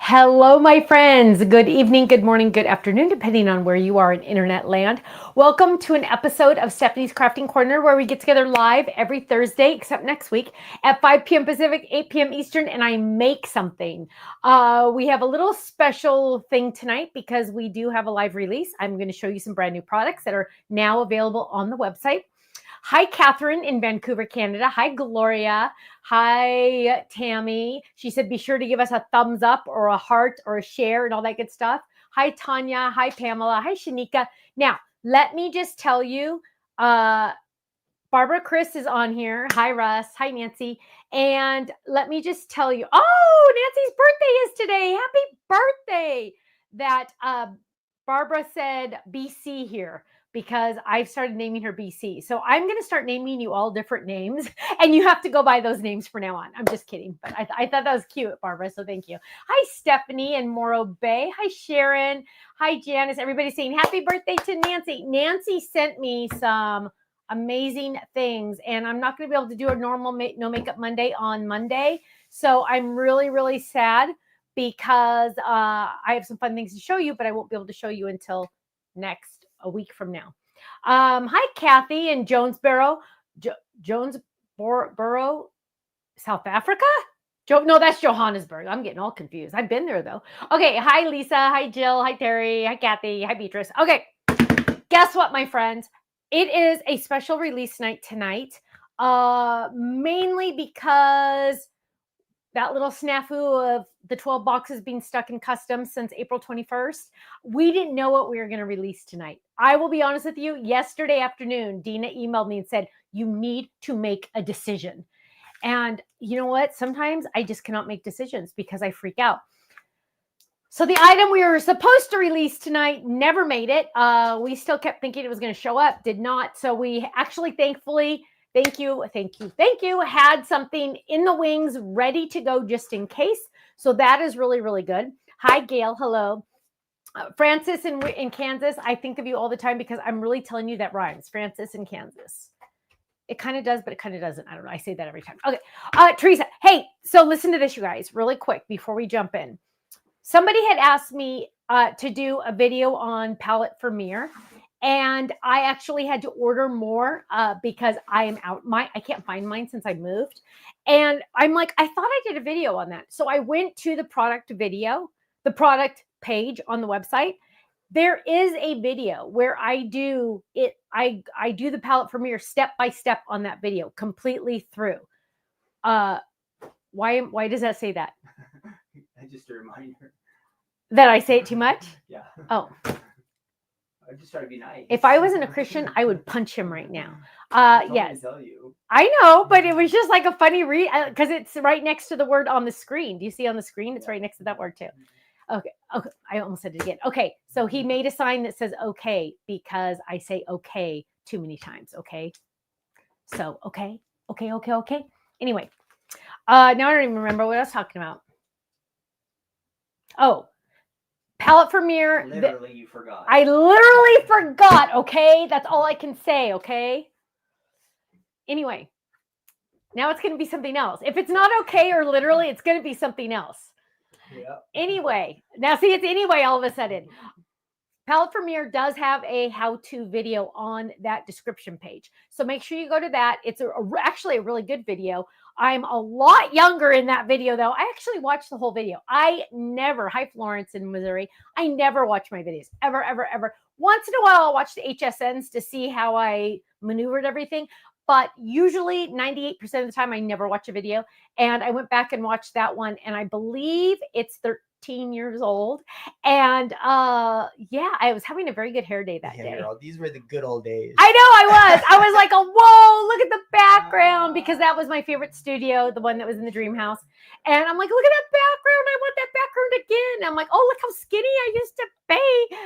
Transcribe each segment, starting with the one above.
Hello, my friends. Good evening, good morning, good afternoon, depending on where you are in internet land. Welcome to an episode of Stephanie's Crafting Corner, where we get together live every Thursday, except next week, at 5 p.m. Pacific, 8 p.m. Eastern, and I make something. We have a little special thing tonight because we do have a live release. I'm going to show you some brand new products that are now available on the website. Hi, Catherine in Vancouver, Canada. Hi, Gloria. Hi, Tammy. She said, be sure to give us a thumbs up or a heart or a share and all that good stuff. Hi, Tanya. Hi, Pamela. Hi, Shanika. Now, let me just tell you, Barbara Chris is on here. Hi, Russ. Hi, Nancy. And let me just tell you, Nancy's birthday is today. Happy birthday. That Barbara said BC here, because I've started naming her BC. So I'm going to start naming you all different names, and you have to go by those names from now on. I'm just kidding, but I thought that was cute, Barbara, so thank you. Hi, Stephanie and Morro Bay. Hi, Sharon. Hi, Janice. Everybody's saying happy birthday to Nancy. Nancy sent me some amazing things, and I'm not going to be able to do a normal No Makeup Monday on Monday, so I'm really, really sad because I have some fun things to show you, but I won't be able to show you until a week from now. Hi, Kathy in Jonesboro, Jonesboro, South Africa. No, that's Johannesburg. I'm getting all confused. I've been there though. Okay. Hi, Lisa. Hi, Jill. Hi, Terry. Hi, Kathy. Hi, Beatrice. Okay. Guess what, my friends? It is a special release night tonight, mainly because that little snafu of the 12 boxes being stuck in customs since April 21st, we didn't know what we were going to release tonight. I will be honest with you, yesterday afternoon, Dina emailed me and said, you need to make a decision. And you know what? Sometimes I just cannot make decisions because I freak out. So the item we were supposed to release tonight never made it. We still kept thinking it was going to show up, did not. So we actually, thankfully, thank you, had something in the wings ready to go just in case. So that is really, really good. Hi, Gail. Hello. Francis in Kansas. I think of you all the time because I'm really telling you that rhymes. Francis in Kansas. It kind of does, but it kind of doesn't. I don't know. I say that every time. Okay. Teresa. Hey, so listen to this, you guys, really quick before we jump in. Somebody had asked me to do a video on palette for mirror. And I actually had to order more because I am out. I can't find mine since I moved. And I'm like, I thought I did a video on that. So I went to the product page on the website. There is a video where I do it. I do the palette for mirror step by step on that video, completely through. Why does that say that? Just a reminder. That I say it too much? Yeah. Oh. I just try to be nice. If I wasn't a Christian, I would punch him right now. Yes. Tell you. I know, but it was just like a funny read because it's right next to the word on the screen. Do you see on the screen? It's right next to that word too. Okay. I almost said it again. Okay. So he made a sign that says okay because I say okay too many times. Okay. So okay. Anyway, now I don't even remember what I was talking about. Oh. Palette for mirror. Literally, you forgot. I literally forgot, okay? That's all I can say, okay? Anyway, now it's going to be something else. If it's not okay or literally, it's going to be something else. Yeah. Anyway, now see, it's anyway all of a sudden. Palette for mirror does have a how-to video on that description page. So make sure you go to that. It's actually a really good video. I'm a lot younger in that video, though. I actually watched the whole video. Hi, Florence in Missouri. I never watch my videos, ever. Once in a while, I'll watch the HSNs to see how I maneuvered everything. But usually 98% of the time, I never watch a video. And I went back and watched that one. And I believe it's 13 years old. And I was having a very good hair day that day. Girl, these were the good old days. I know I was like, whoa, look at the background, because that was my favorite studio, the one that was in the dream house. And I'm like, look at that background. I want that background again. I'm like, oh, look how skinny I used to be.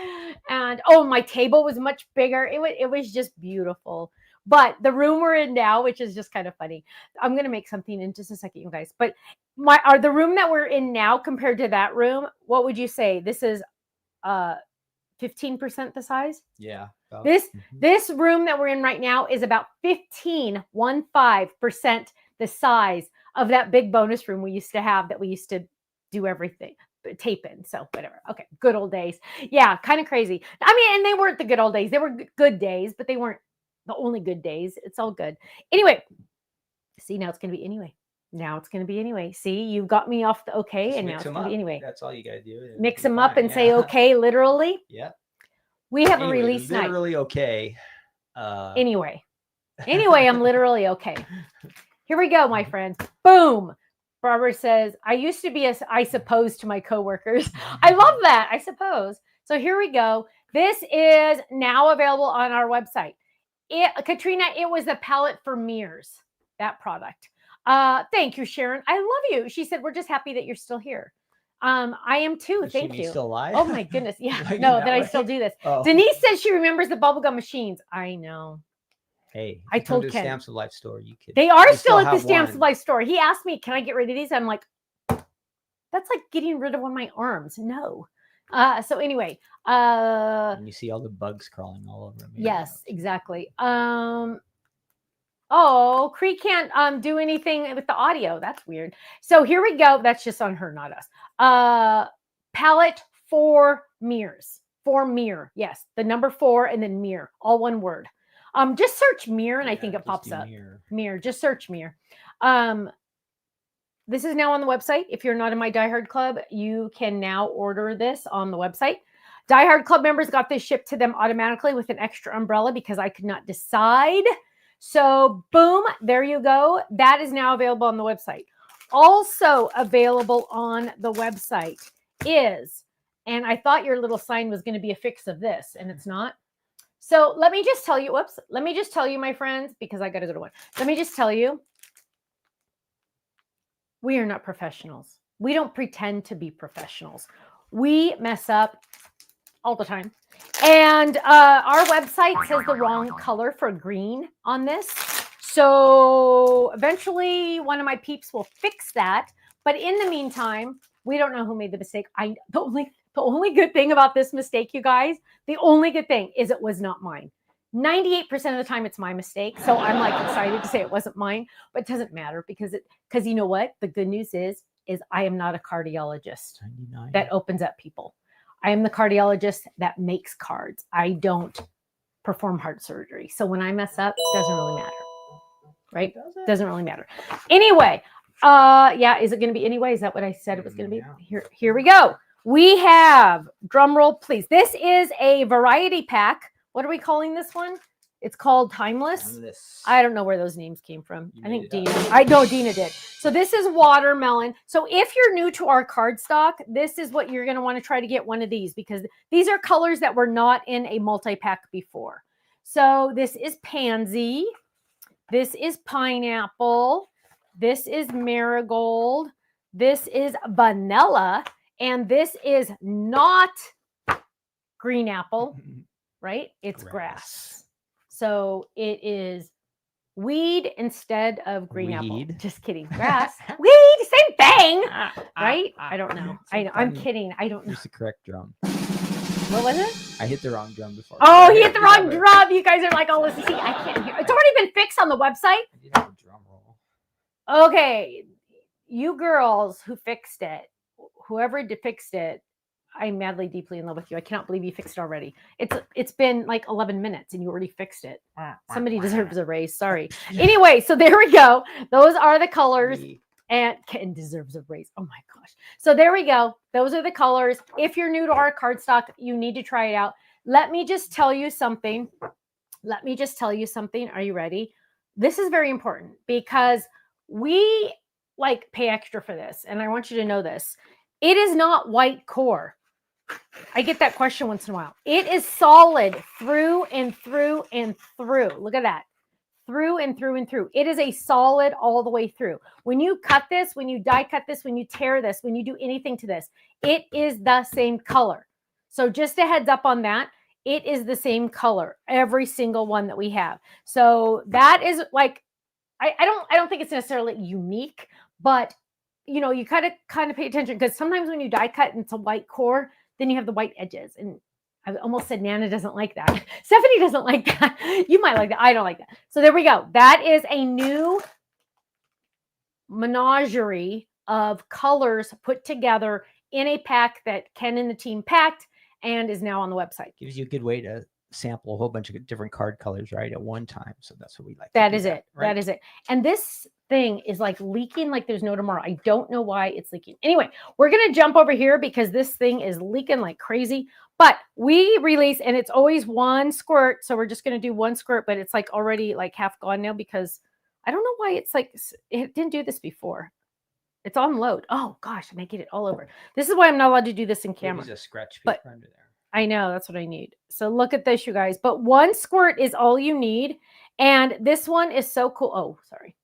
And my table was much bigger. It was just beautiful. But the room we're in now, which is just kind of funny, I'm going to make something in just a second, you guys. But the room that we're in now compared to that room, what would you say? This is 15% the size? Yeah. This room that we're in right now is about 15% the size of that big bonus room we used to have that we used to do everything, tape in. So whatever. Okay. Good old days. Yeah. Kind of crazy. I mean, and they weren't the good old days. They were good days, but they weren't the only good days. It's all good. Anyway, see, now it's going to be anyway. Now it's going to be anyway. See, you've got me off the okay, Just and now mix it's them going to up. be anyway. That's all you gotta do. Mix You're them up fine, and say yeah. okay, literally. Yeah. We have a Anyway, release night. literally okay. Anyway, I'm literally okay. Here we go, my friends. Boom. Barbara says, I used to be I suppose to my coworkers. I love that. I suppose. So here we go. This is now available on our website. Katrina, it was the palette for mirrors, that product. Thank you, Sharon. I love you. She said, we're just happy that you're still here. I am too. Does she Thank mean you. still alive? Oh my goodness. Yeah. Like No, that that I way? still do this. Oh. Denise says she remembers the bubblegum machines. I know. Hey, I if you come told to the Ken. Stamps of Life store, you can. They are you still at the have Stamps of one. Life store. He asked me, can I get rid of these? I'm like, that's like getting rid of one of my arms. No. So anyway, And you see all the bugs crawling all over them. yes, exactly. Oh, Cree can't do anything with the audio. That's weird. So here we go. That's just on her, not us. Palette for mirrors. For mirror. Yes. The number 4 and then mirror. All one word. Just search mirror and I think it pops up. Mirror. Just search mirror. This is now on the website. If you're not in my Die Hard Club, you can now order this on the website. Die Hard Club members got this shipped to them automatically with an extra umbrella because I could not decide. So boom, there you go. That is now available on the website. Also available on the website is, and I thought your little sign was going to be a fix of this, and it's not. So let me just tell you, let me just tell you, my friends, because I got to go to one. Let me just tell you, we are not professionals. We don't pretend to be professionals. We mess up all the time. And our website says the wrong color for green on this. So eventually one of my peeps will fix that. But in the meantime, we don't know who made the mistake. The only good thing about this mistake, you guys, the only good thing is it was not mine. 98% of the time it's my mistake. So I'm like excited to say it wasn't mine, but it doesn't matter because you know what? The good news is I am not a cardiologist 99. that opens up people. I am the cardiologist that makes cards. I don't perform heart surgery. So when I mess up, it doesn't really matter. Right? Doesn't really matter. Anyway, yeah, is it going to be anyway? Is that what I said it was going to be? Yeah. Here we go. We have, drum roll, please. This is a variety pack. What are we calling this one? It's called Timeless. I don't know where those names came from. I think Dina. I know Dina did. So this is watermelon. So if you're new to our cardstock, this is what you're going to want to try to get one of these because these are colors that were not in a multi-pack before. So this is pansy. This is pineapple. This is marigold. This is vanilla. And this is not green apple, right? It's grass. So it is weed instead of green apple. Just kidding. Grass. Weed, same thing. Right? I don't know. I'm kidding. I don't know. Use the correct drum. What was it? I hit the wrong drum before. Oh, he hit the wrong drum. You guys are like, oh, listen, see, I can't hear. It's already been fixed on the website. I did have a drum roll. Okay. You girls who fixed it, whoever fixed it, I'm madly, deeply in love with you. I cannot believe you fixed it already. It's been like 11 minutes and you already fixed it. Somebody deserves a raise. Sorry. Anyway, so there we go. Those are the colors. And Ken deserves a raise. Oh my gosh. So there we go. Those are the colors. If you're new to our cardstock, you need to try it out. Let me just tell you something. Are you ready? This is very important because we like pay extra for this. And I want you to know this. It is not white core. I get that question once in a while. It is solid through and through and through. Look at that. Through and through and through. It is a solid all the way through. When you cut this, when you die cut this, when you tear this, when you do anything to this, it is the same color. So just a heads up on that. It is the same color, every single one that we have. So that is like, I don't think it's necessarily unique, but you know, you kind of pay attention because sometimes when you die cut and it's a white core, then you have the white edges. And I almost said Nana doesn't like that. Stephanie doesn't like that. You might like that. I don't like that. So there we go. That is a new menagerie of colors put together in a pack that Ken and the team packed and is now on the website. Gives you a good way to sample a whole bunch of different card colors, right, at one time. So that's what we like. That to do is it. Right? That is it. And this thing is like leaking like there's no tomorrow. I don't know why it's leaking. Anyway, we're going to jump over here because this thing is leaking like crazy. But we release, and it's always one squirt. So we're just going to do one squirt, but it's like already like half gone now because I don't know why it's like, it didn't do this before. It's on load. Oh gosh, I'm making it all over. This is why I'm not allowed to do this in camera. There's a scratch But paper under there. I know, that's what I need. So look at this, you guys. But one squirt is all you need. And this one is so cool. Oh, sorry.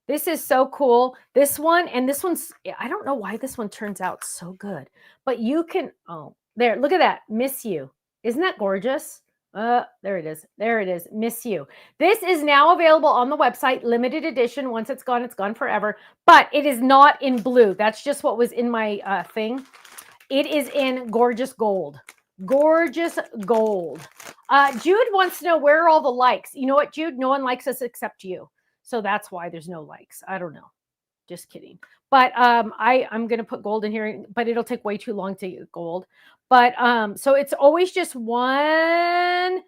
This is so cool. This one, and this one's, I don't know why this one turns out so good. But you can, oh, there, look at that. Miss You. Isn't that gorgeous? There it is. There it is. Miss You. This is now available on the website, limited edition. Once it's gone forever. But it is not in blue. That's just what was in my thing. It is in gorgeous gold. Gorgeous gold. Jude wants to know, where are all the likes? You know what, Jude? No one likes us except you. So that's why there's no likes. I don't know. Just kidding. But I'm going to put gold in here, but it'll take way too long to get gold. But so it's always just one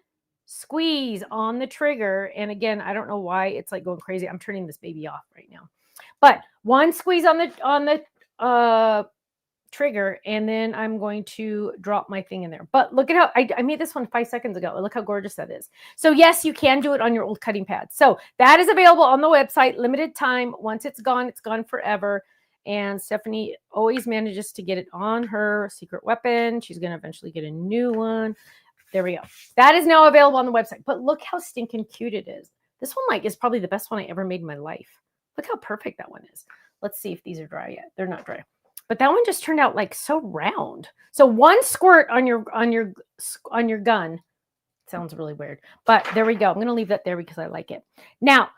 squeeze on the trigger. And again, I don't know why it's like going crazy. I'm turning this baby off right now. But one squeeze on the trigger, and then I'm going to drop my thing in there. But look at how I made this one 5 seconds ago. Look how gorgeous that is. So yes, you can do it on your old cutting pad. So that is available on the website, limited time. Once it's gone forever. And Stephanie always manages to get it on her secret weapon. She's going to eventually get a new one. There we go. That is now available on the website. But look how stinking cute it is. This one like is probably the best one I ever made in my life. Look how perfect that one is. Let's see if these are dry yet. They're not dry. But that one just turned out like so round. So one squirt on your gun. Sounds really weird. But there we go. I'm going to leave that there because I like it. Now,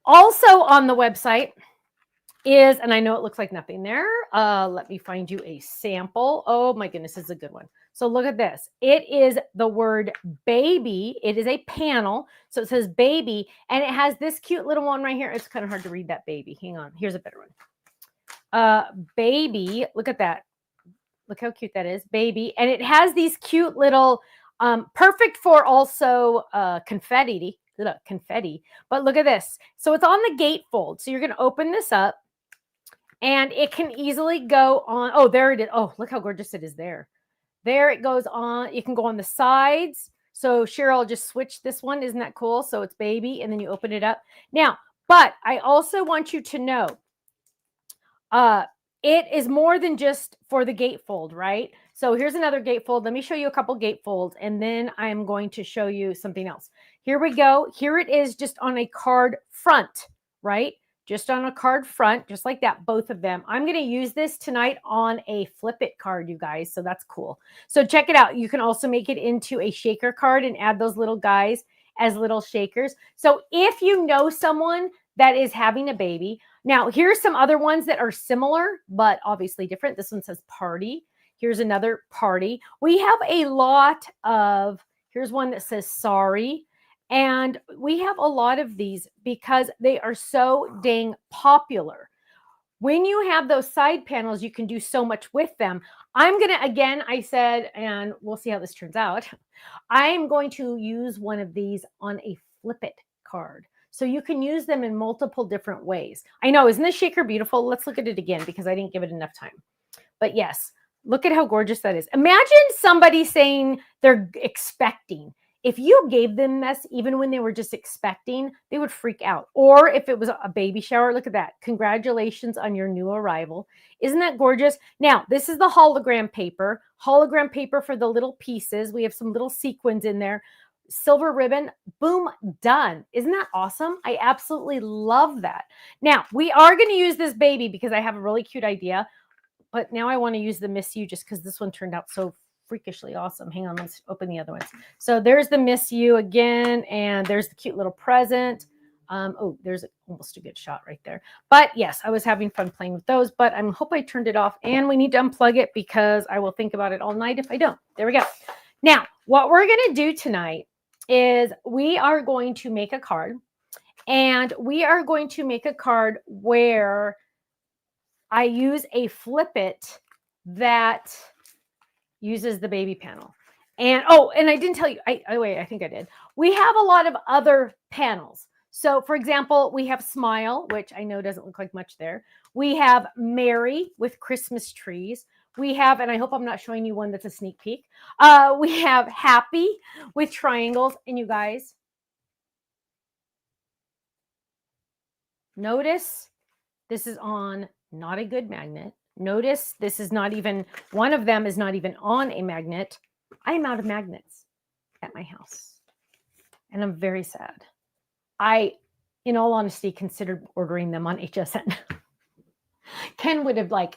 also on the website is, and I know it looks like nothing there. Let me find you a sample. Oh my goodness, this is a good one. So look at this. It is the word baby. It is a panel. So it says baby, and it has this cute little one right here. It's kind of hard to read that baby. Hang on. Here's a better one. Baby, look at that. Look how cute that is, baby. And it has these cute little, perfect for also confetti. But look at this. So it's on the gatefold. So you're going to open this up, and it can easily go on. Oh, there it is. Oh, look how gorgeous it is there. There it goes on. You can go on the sides. So Cheryl, just switch this one. Isn't that cool? So it's baby, and then you open it up. Now, but I also want you to know, it is more than just for the gatefold, right? So here's another gatefold. Let me show you a couple gatefolds, and then I'm going to show you something else. Here we go. Here it is just on a card front, right? Just on a card front, just like that, both of them. I'm going to use this tonight on a flip it card, you guys. So that's cool. So check it out. You can also make it into a shaker card and add those little guys as little shakers. So if you know someone that is having a baby, now here's some other ones that are similar, but obviously different. This one says party. Here's another party. We have a lot of, here's one that says sorry. And we have a lot of these because they are so dang popular. When you have those side panels, you can do so much with them. I'm going to, again, I said, and we'll see how this turns out. I'm going to use one of these on a flip it card. So you can use them in multiple different ways. I know, isn't this shaker beautiful? Let's look at it again because I didn't give it enough time. But yes, look at how gorgeous that is. Imagine somebody saying they're expecting. If you gave them this, even when they were just expecting, they would freak out. Or if it was a baby shower, look at that. Congratulations on your new arrival. Isn't that gorgeous? Now, this is the hologram paper. Hologram paper for the little pieces. We have some little sequins in there. Silver ribbon, boom, done. Isn't that awesome? I absolutely love that. Now, we are going to use this baby because I have a really cute idea. But now I want to use the Miss You just because this one turned out so freakishly awesome. Hang on, let's open the other ones. So there's the Miss You again, and there's the cute little present. Oh, there's almost a good shot right there. But yes, I was having fun playing with those, but I hope I turned it off, and we need to unplug it because I will think about it all night if I don't. There we go. Now, what we're going to do tonight is we are going to make a card, and we are going to make a card where I use a flip it that uses the baby panel. And and I didn't tell you, wait, I think I did. We have a lot of other panels. So for example, we have Smile, which I know doesn't look like much there. We have Merry with Christmas trees. We have, and I hope I'm not showing you one that's a sneak peek. We have Happy with triangles. And you guys, notice this is on not a good magnet. Notice this is not even, one of them is not even on a magnet. I am out of magnets at my house. And I'm very sad. I, in all honesty, considered ordering them on HSN. Ken would have like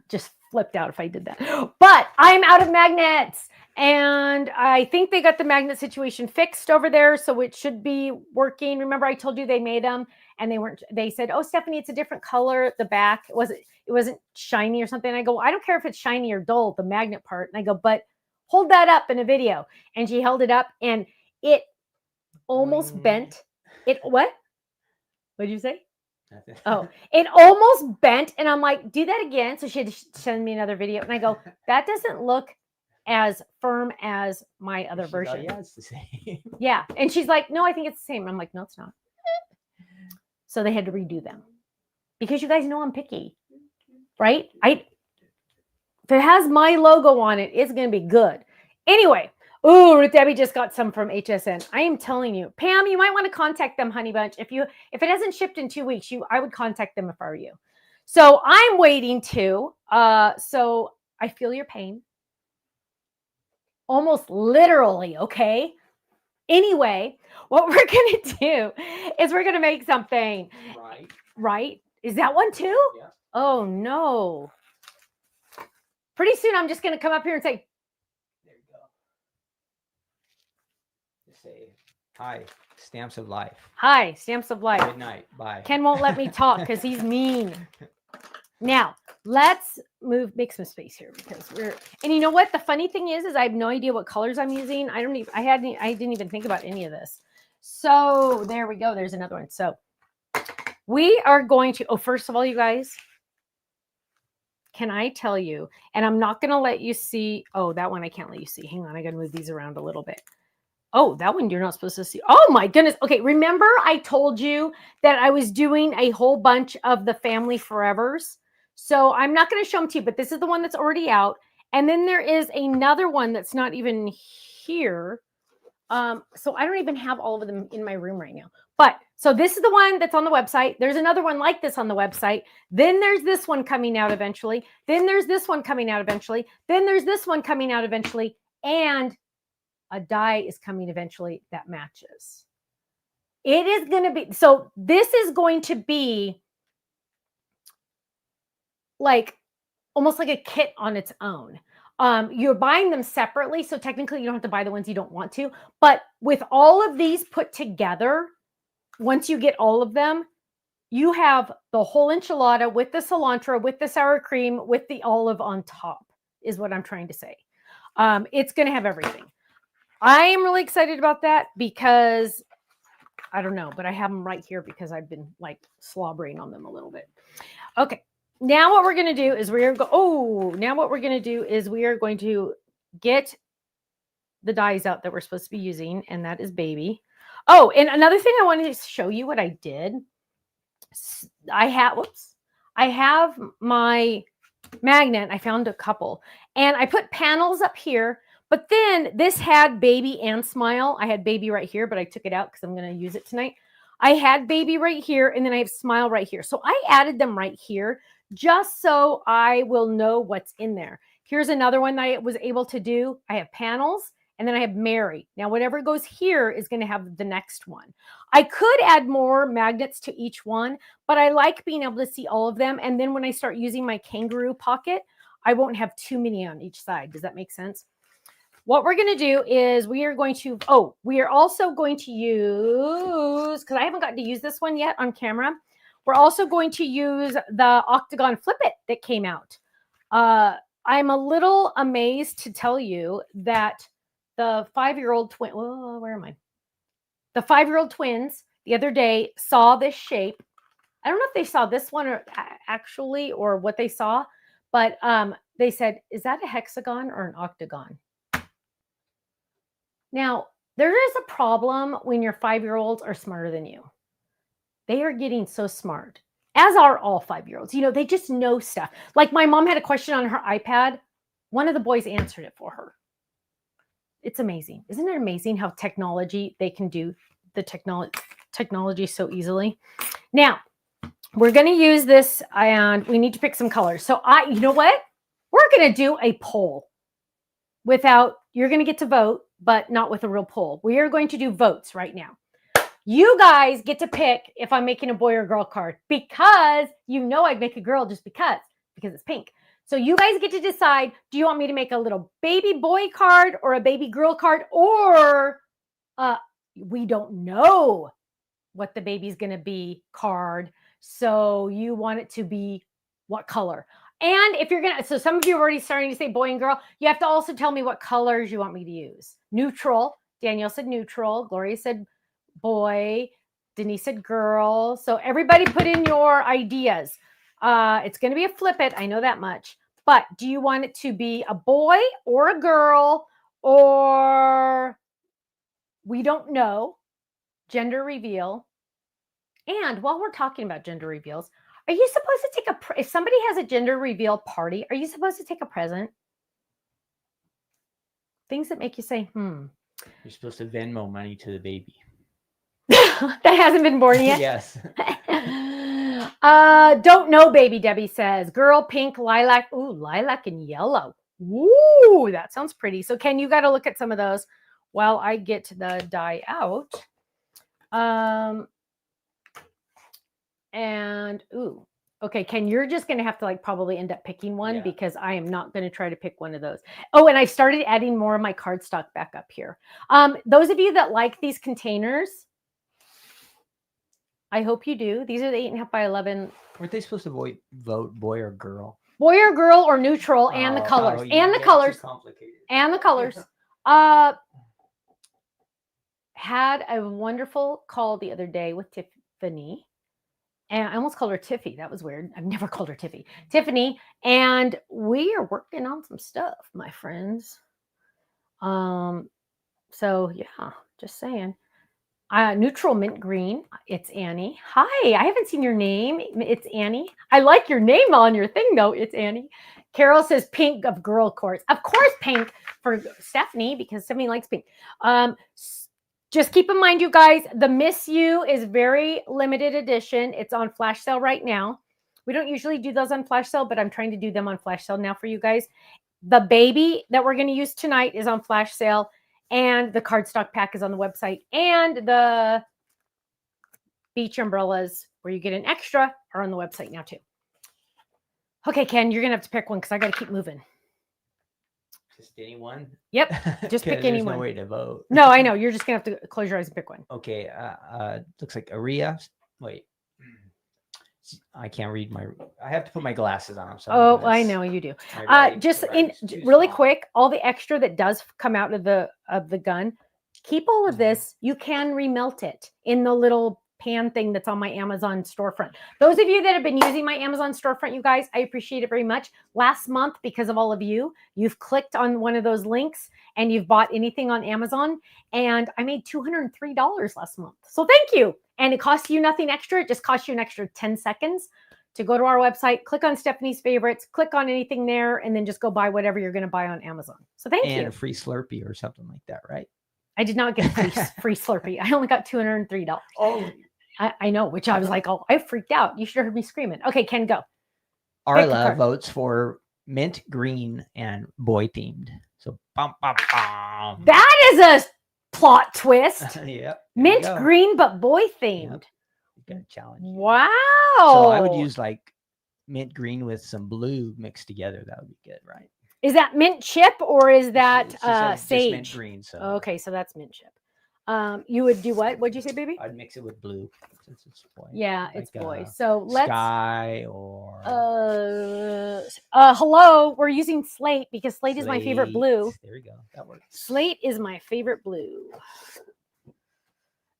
just flipped out if I did that. But I'm out of magnets. And I think they got the magnet situation fixed over there. So it should be working. Remember, I told you they made them and they said, oh, Stephanie, it's a different color at the back. It wasn't shiny or something. And I go, well, I don't care if it's shiny or dull, the magnet part. And I go, but hold that up in a video. And she held it up and it almost bent. It what? What did you say? Oh, it almost bent. And I'm like, do that again. So she had to send me another video. And I go, that doesn't look as firm as my other version. Yeah, it's the same. Yeah. And she's like, no, I think it's the same. I'm like, no, it's not. So they had to redo them because you guys know I'm picky, right? If it has my logo on it, it's going to be good. Anyway. Ooh, Ruth Debbie just got some from HSN. I am telling you, Pam, you might want to contact them, Honey Bunch. If it hasn't shipped in 2 weeks, I would contact them if I were you. So I'm waiting to. So I feel your pain, almost literally. Okay. Anyway, what we're gonna do is we're gonna make something. Right? Is that one too? Yeah. Oh no. Pretty soon, I'm just gonna come up here and say. Say hi, Stamps of Life. Hi, Stamps of Life. Good night. Bye. Ken won't let me talk because he's mean. Now let's make some space here because and you know what? The funny thing is I have no idea what colors I'm using. I didn't even think about any of this. So there we go. There's another one. So we are going to, first of all, you guys, can I tell you, and I'm not going to let you see. Oh, that one I can't let you see. Hang on. I got to move these around a little bit. Oh, that one you're not supposed to see. Oh my goodness. Okay. Remember I told you that I was doing a whole bunch of the Family Forevers. So I'm not going to show them to you, but this is the one that's already out. And then there is another one that's not even here. So I don't even have all of them in my room right now. But so this is the one that's on the website. There's another one like this on the website. Then there's this one coming out eventually. Then there's this one coming out eventually. Then there's this one coming out eventually. And a die is coming eventually that matches. It is going to be, so this is going to be like almost like a kit on its own. You're buying them separately. So technically you don't have to buy the ones you don't want to, but with all of these put together, once you get all of them, you have the whole enchilada with the cilantro, with the sour cream, with the olive on top is what I'm trying to say. It's going to have everything. I am really excited about that because I don't know, but I have them right here because I've been like slobbering on them a little bit. Okay. Now what we're going to do is we are going to get the dies out that we're supposed to be using. And that is Baby. Oh, and another thing I wanted to show you what I did. I have my magnet. I found a couple and I put panels up here. But then this had Baby and Smile. I had Baby right here, but I took it out because I'm going to use it tonight. I had Baby right here, and then I have Smile right here. So I added them right here just so I will know what's in there. Here's another one that I was able to do. I have panels, and then I have Mary. Now, whatever goes here is going to have the next one. I could add more magnets to each one, but I like being able to see all of them. And then when I start using my Kangaroo pocket, I won't have too many on each side. Does that make sense? What we're going to do is we are also going to use, because I haven't gotten to use this one yet on camera, we're also going to use the Octagon Flip It that came out. I'm a little amazed to tell you that the 5-year-old twin, the 5-year-old twins the other day saw this shape I don't know if they saw this one or actually, or what they saw, but they said, is that a hexagon or an octagon? Now, there is a problem when your 5-year-olds are smarter than you. They are getting so smart, as are all 5-year-olds. You know, they just know stuff. Like my mom had a question on her iPad. One of the boys answered it for her. It's amazing. Isn't it amazing how technology, they can do the technology so easily? Now, we're going to use this and we need to pick some colors. So you know what? We're going to do a poll you're going to get to vote, but not with a real poll. We are going to do votes right now. You guys get to pick if I'm making a boy or girl card, because you know I'd make a girl just because it's pink. So you guys get to decide, do you want me to make a little baby boy card or a baby girl card, or we don't know what the baby's going to be card. So you want it to be what color? And if you're going to, so some of you are already starting to say boy and girl, you have to also tell me what colors you want me to use. Neutral. Danielle said neutral. Gloria said boy. Denise said girl. So everybody put in your ideas. It's going to be a flip it. I know that much. But do you want it to be a boy or a girl, or we don't know? Gender reveal. And while we're talking about gender reveals, are you supposed to take if somebody has a gender reveal party, are you supposed to take a present? Things that make you say, You're supposed to Venmo money to the baby. That hasn't been born yet? Yes. Don't know, baby, Debbie says. Girl, pink, lilac. Ooh, lilac and yellow. Ooh, that sounds pretty. So Ken, you got to look at some of those while I get the die out. And ooh, okay, Ken, you're just going to have to like probably end up picking one, because I am not going to try to pick one of those. Oh, and I started adding more of my cardstock back up here. Those of you that like these containers, I hope you do. These are the 8.5 by 11. Weren't they supposed to vote boy or girl? Boy or girl or neutral, and the colors. And the colors. And the colors. Had a wonderful call the other day with Tiffany. And I almost called her Tiffy. That was weird. I've never called her Tiffy. Tiffany. And we are working on some stuff, my friends. So yeah, just saying. Neutral mint green. It's Annie. Hi, I haven't seen your name. It's Annie. I like your name on your thing, though. It's Annie. Carol says pink of girl course. Of course, pink for Stephanie, because Stephanie likes pink. Just keep in mind, you guys, the Miss You is very limited edition. It's on flash sale right now. We don't usually do those on flash sale, but I'm trying to do them on flash sale now for you guys. The baby that we're going to use tonight is on flash sale, and the cardstock pack is on the website, and the beach umbrellas where you get an extra are on the website now too. Okay, Ken, you're going to have to pick one because I got to keep moving. Just anyone? Yep. Just pick anyone. There's no way to vote. No, I know. You're just going to have to close your eyes and pick one. Okay. Looks like Aria. Wait. I can't read I have to put my glasses on. So I know you do. Just really quick, all the extra that does come out of the gun, keep all of this. You can remelt it in the little pan thing that's on my Amazon storefront. Those of you that have been using my Amazon storefront, you guys, I appreciate it very much. Last month, because of all of you, you've clicked on one of those links and you've bought anything on Amazon, and I made $203 last month. So thank you. And it costs you nothing extra. It just costs you an extra 10 seconds to go to our website, click on Stephanie's favorites, click on anything there, and then just go buy whatever you're going to buy on Amazon. So thank you. And a free Slurpee or something like that, right? I did not get a free Slurpee. I only got $203. Oh, I know, which I was like, oh, I freaked out. You should have heard me screaming. Okay, Ken, go. Arla votes for mint green and boy themed. So, that is a plot twist. Yep. Mint green, but boy themed. Yep. Got a challenge. Wow. So I would use like mint green with some blue mixed together. That would be good, right? Is that mint chip or is that sage? Mint green. So okay, so that's mint chip. You would do what? What'd you say, baby? I'd mix it with blue since it's boy. Yeah, it's boy. So let's sky or hello. We're using slate because slate is my favorite blue. There we go. That works. Slate is my favorite blue.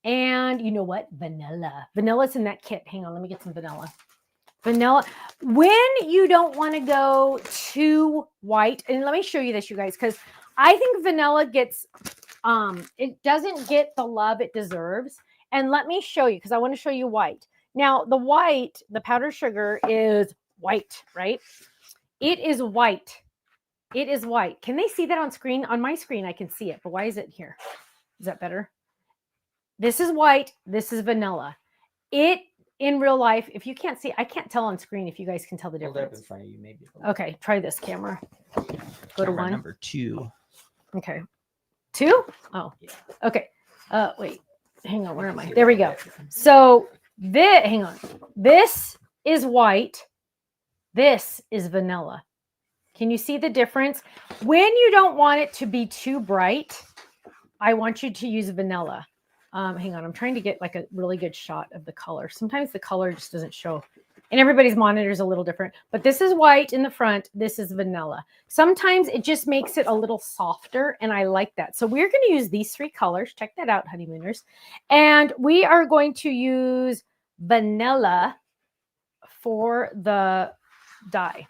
And you know what? Vanilla. Vanilla's in that kit. Hang on, let me get some vanilla. Vanilla. When you don't want to go too white, and let me show you this, you guys, because I think vanilla gets, it doesn't get the love it deserves. And let me show you, because I want to show you white. Now, the white, the powdered sugar is white, right? It is white. It is white. Can they see that on screen? On my screen, I can see it, but why is it here? Is that better? This is white. This is vanilla. It, in real life, if you can't see, I can't tell on screen if you guys can tell the Hold it up in difference. front of you, maybe. Okay, try this camera. Go to Camera one. number 2. Okay. 2? Oh, Yeah. okay. Wait, hang on. Where am I? There we go. So this, hang on. This is white. This is vanilla. Can you see the difference? When you don't want it to be too bright, I want you to use vanilla. Hang on. I'm trying to get like a really good shot of the color. Sometimes the color just doesn't show. And everybody's monitor is a little different. But this is white in the front. This is vanilla. Sometimes it just makes it a little softer, and I like that. So we're going to use these 3 colors. Check that out, honeymooners. And we are going to use vanilla for the die.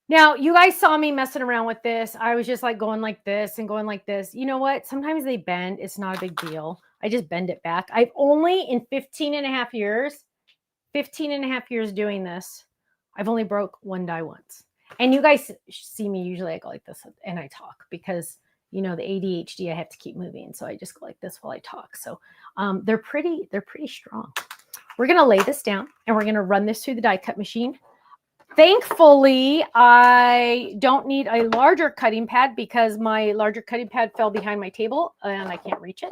Now, you guys saw me messing around with this. I was just like going like this and going like this. You know what? Sometimes they bend. It's not a big deal. I just bend it back. I've only, in 15 and a half years doing this, I've only broke one die once. And you guys see me usually I go like this and I talk because, you know, the ADHD, I have to keep moving. So I just go like this while I talk. So they're pretty strong. We're going to lay this down and we're going to run this through the die cut machine. Thankfully, I don't need a larger cutting pad because my larger cutting pad fell behind my table and I can't reach it.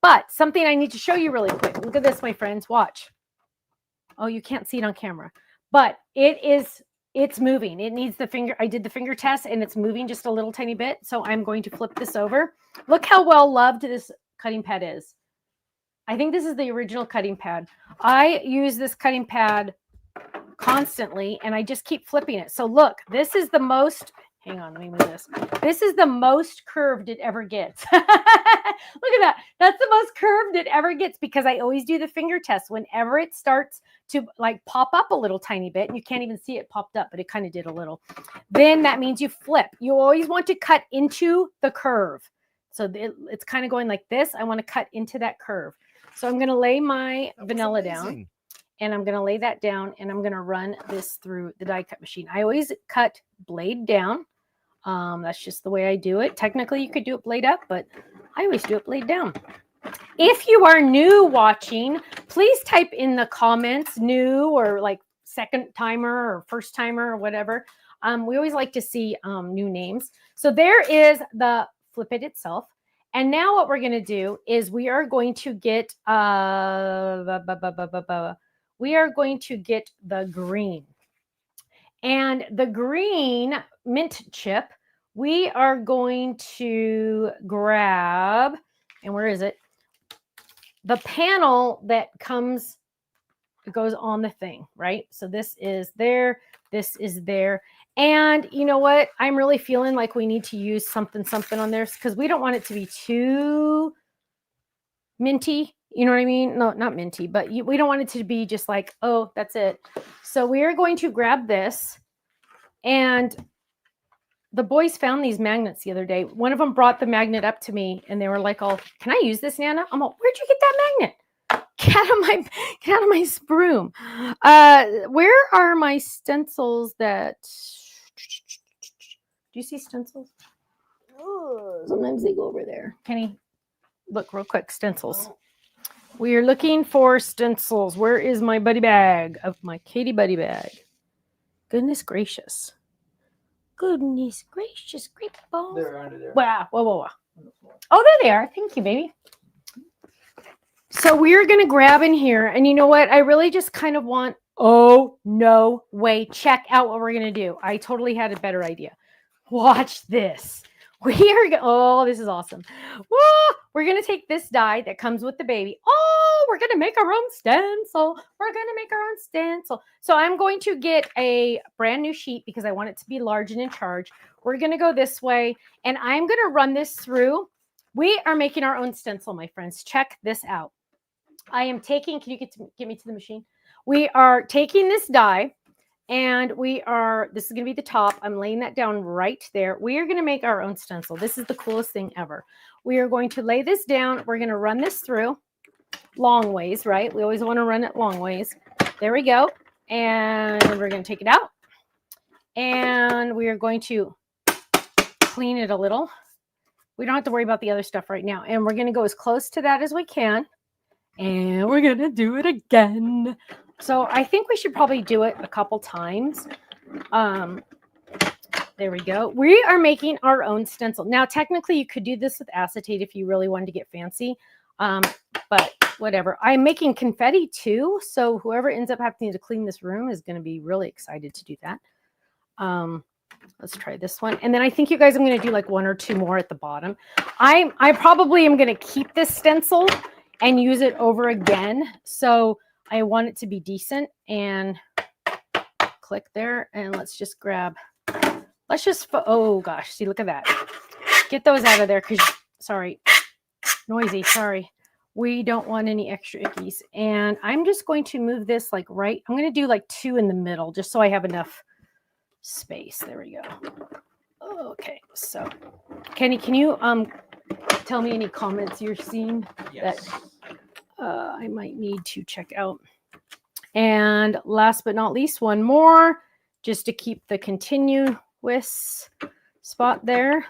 But something I need to show you really quick. Look at this, my friends. Watch. Oh, you can't see it on camera. But it's moving. It needs the finger. I did the finger test and it's moving just a little tiny bit. So I'm going to flip this over. Look how well loved this cutting pad is. I think this is the original cutting pad. I use this cutting pad constantly and I just keep flipping it. So look, this is the most, hang on, let me move this. This is the most curved it ever gets. Look at that. That's the most curved it ever gets because I always do the finger test whenever it starts to like pop up a little tiny bit. And you can't even see it popped up, but it kind of did a little. Then that means you flip. You always want to cut into the curve. So it's kind of going like this. I want to cut into that curve. So I'm going to lay my vanilla down. And I'm going to lay that down and I'm going to run this through the die cut machine. I always cut blade down. That's just the way I do it. Technically, you could do it blade up, but I always do it blade down. If you are new watching, please type in the comments new or like second timer or first timer or whatever. We always like to see new names. So there is the flip it itself. And now what we're going to do is we are going to get the green. And the green mint chip, we are going to grab, and where is it? The panel that goes on the thing, right? So this is there, this is there. And you know what? I'm really feeling like we need to use something on there because we don't want it to be too minty. You know what I mean? No, not minty, but we don't want it to be just like, oh, that's it. So we are going to grab this. And the boys found these magnets the other day. One of them brought the magnet up to me and they were like, oh, can I use this, Nana? I'm like, where'd you get that magnet? Get out of my broom. Where are my stencils that... Do you see stencils? Oh, sometimes they go over there. Kenny, look real quick. Stencils. We are looking for stencils. Where is my buddy bag of my Katie buddy bag? Goodness gracious. Goodness gracious. Great balls. They're under there. Wow. Whoa. Oh, there they are. Thank you, baby. So we're going to grab in here. And you know what? I really just kind of want... Oh, no way. Check out what we're going to do. I totally had a better idea. Watch this. Oh, this is awesome. Whoa, we're going to take this die that comes with the baby. Oh, we're going to make our own stencil. So I'm going to get a brand new sheet because I want it to be large and in charge. We're going to go this way and I'm going to run this through We are making our own stencil, my friends. Check this out. I am taking, can you get me to the machine? We are taking this die and this is going to be the top. I'm laying that down right there. We are going to make our own stencil. This is the coolest thing ever. We are going to lay this down. We're going to run this through long ways, right? We always want to run it long ways. There we go. And we're going to take it out. And we are going to clean it a little. We don't have to worry about the other stuff right now. And we're going to go as close to that as we can. And we're going to do it again. So I think we should probably do it a couple times. There we go. We are making our own stencil. Now, technically, you could do this with acetate if you really wanted to get fancy. But whatever. I'm making confetti too. So whoever ends up having to clean this room is going to be really excited to do that. Let's try this one. And then I think you guys, I'm going to do like 1 or 2 more at the bottom. I probably am going to keep this stencil and use it over again. So I want it to be decent, and click there. And let's just grab, oh gosh, see, look at that. Get those out of there because, sorry, noisy, sorry. We don't want any extra ickies. And I'm just going to move this like right. I'm going to do like 2 in the middle just so I have enough space. There we go. Okay, so Kenny, can you tell me any comments you're seeing that I might need to check out? And last but not least, one more just to keep the continuous spot there.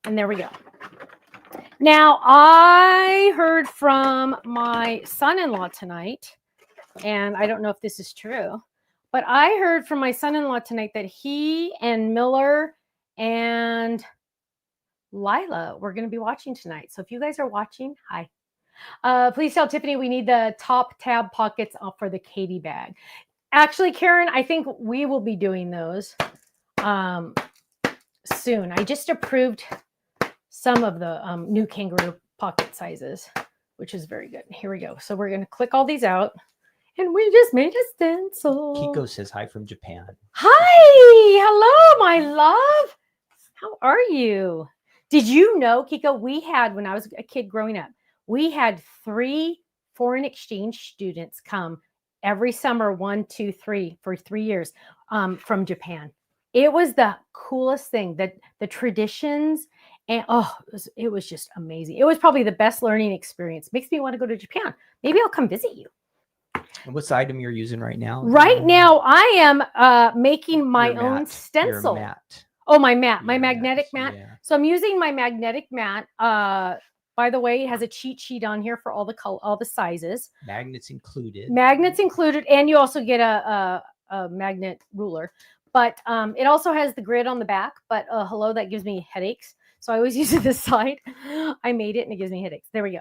And there we go. Now, I heard from my son-in-law tonight, and I don't know if this is true, but I heard from my son-in-law tonight that he and Miller and Lila were going to be watching tonight. So if you guys are watching, hi. Please tell Tiffany we need the top tab pockets for the Katie bag. Actually, Karen, I think we will be doing those soon. I just approved some of the new Kangaroo pocket sizes, which is very good. Here we go. So we're going to click all these out. And we just made a stencil. Kiko says hi from Japan. Hi. Hello, my love. How are you? Did you know, Kiko, we had, when I was a kid growing up, we had 3 foreign exchange students come every summer, 1, 2, 3, for 3 years from Japan. It was the coolest thing, that the traditions, and it was just amazing. It was probably the best learning experience. Makes me want to go to Japan. Maybe I'll come visit you. And what's the item you're using right now? Right now, I am making my own stencil. Your mat. Oh, my mat, my magnetic mat. Yeah. So I'm using my magnetic mat. By the way, it has a cheat sheet on here for all the sizes. Magnets included. Magnets included, and you also get a magnet ruler. But it also has the grid on the back. But hello, that gives me headaches. So I always use it this side. I made it, and it gives me headaches. There we go.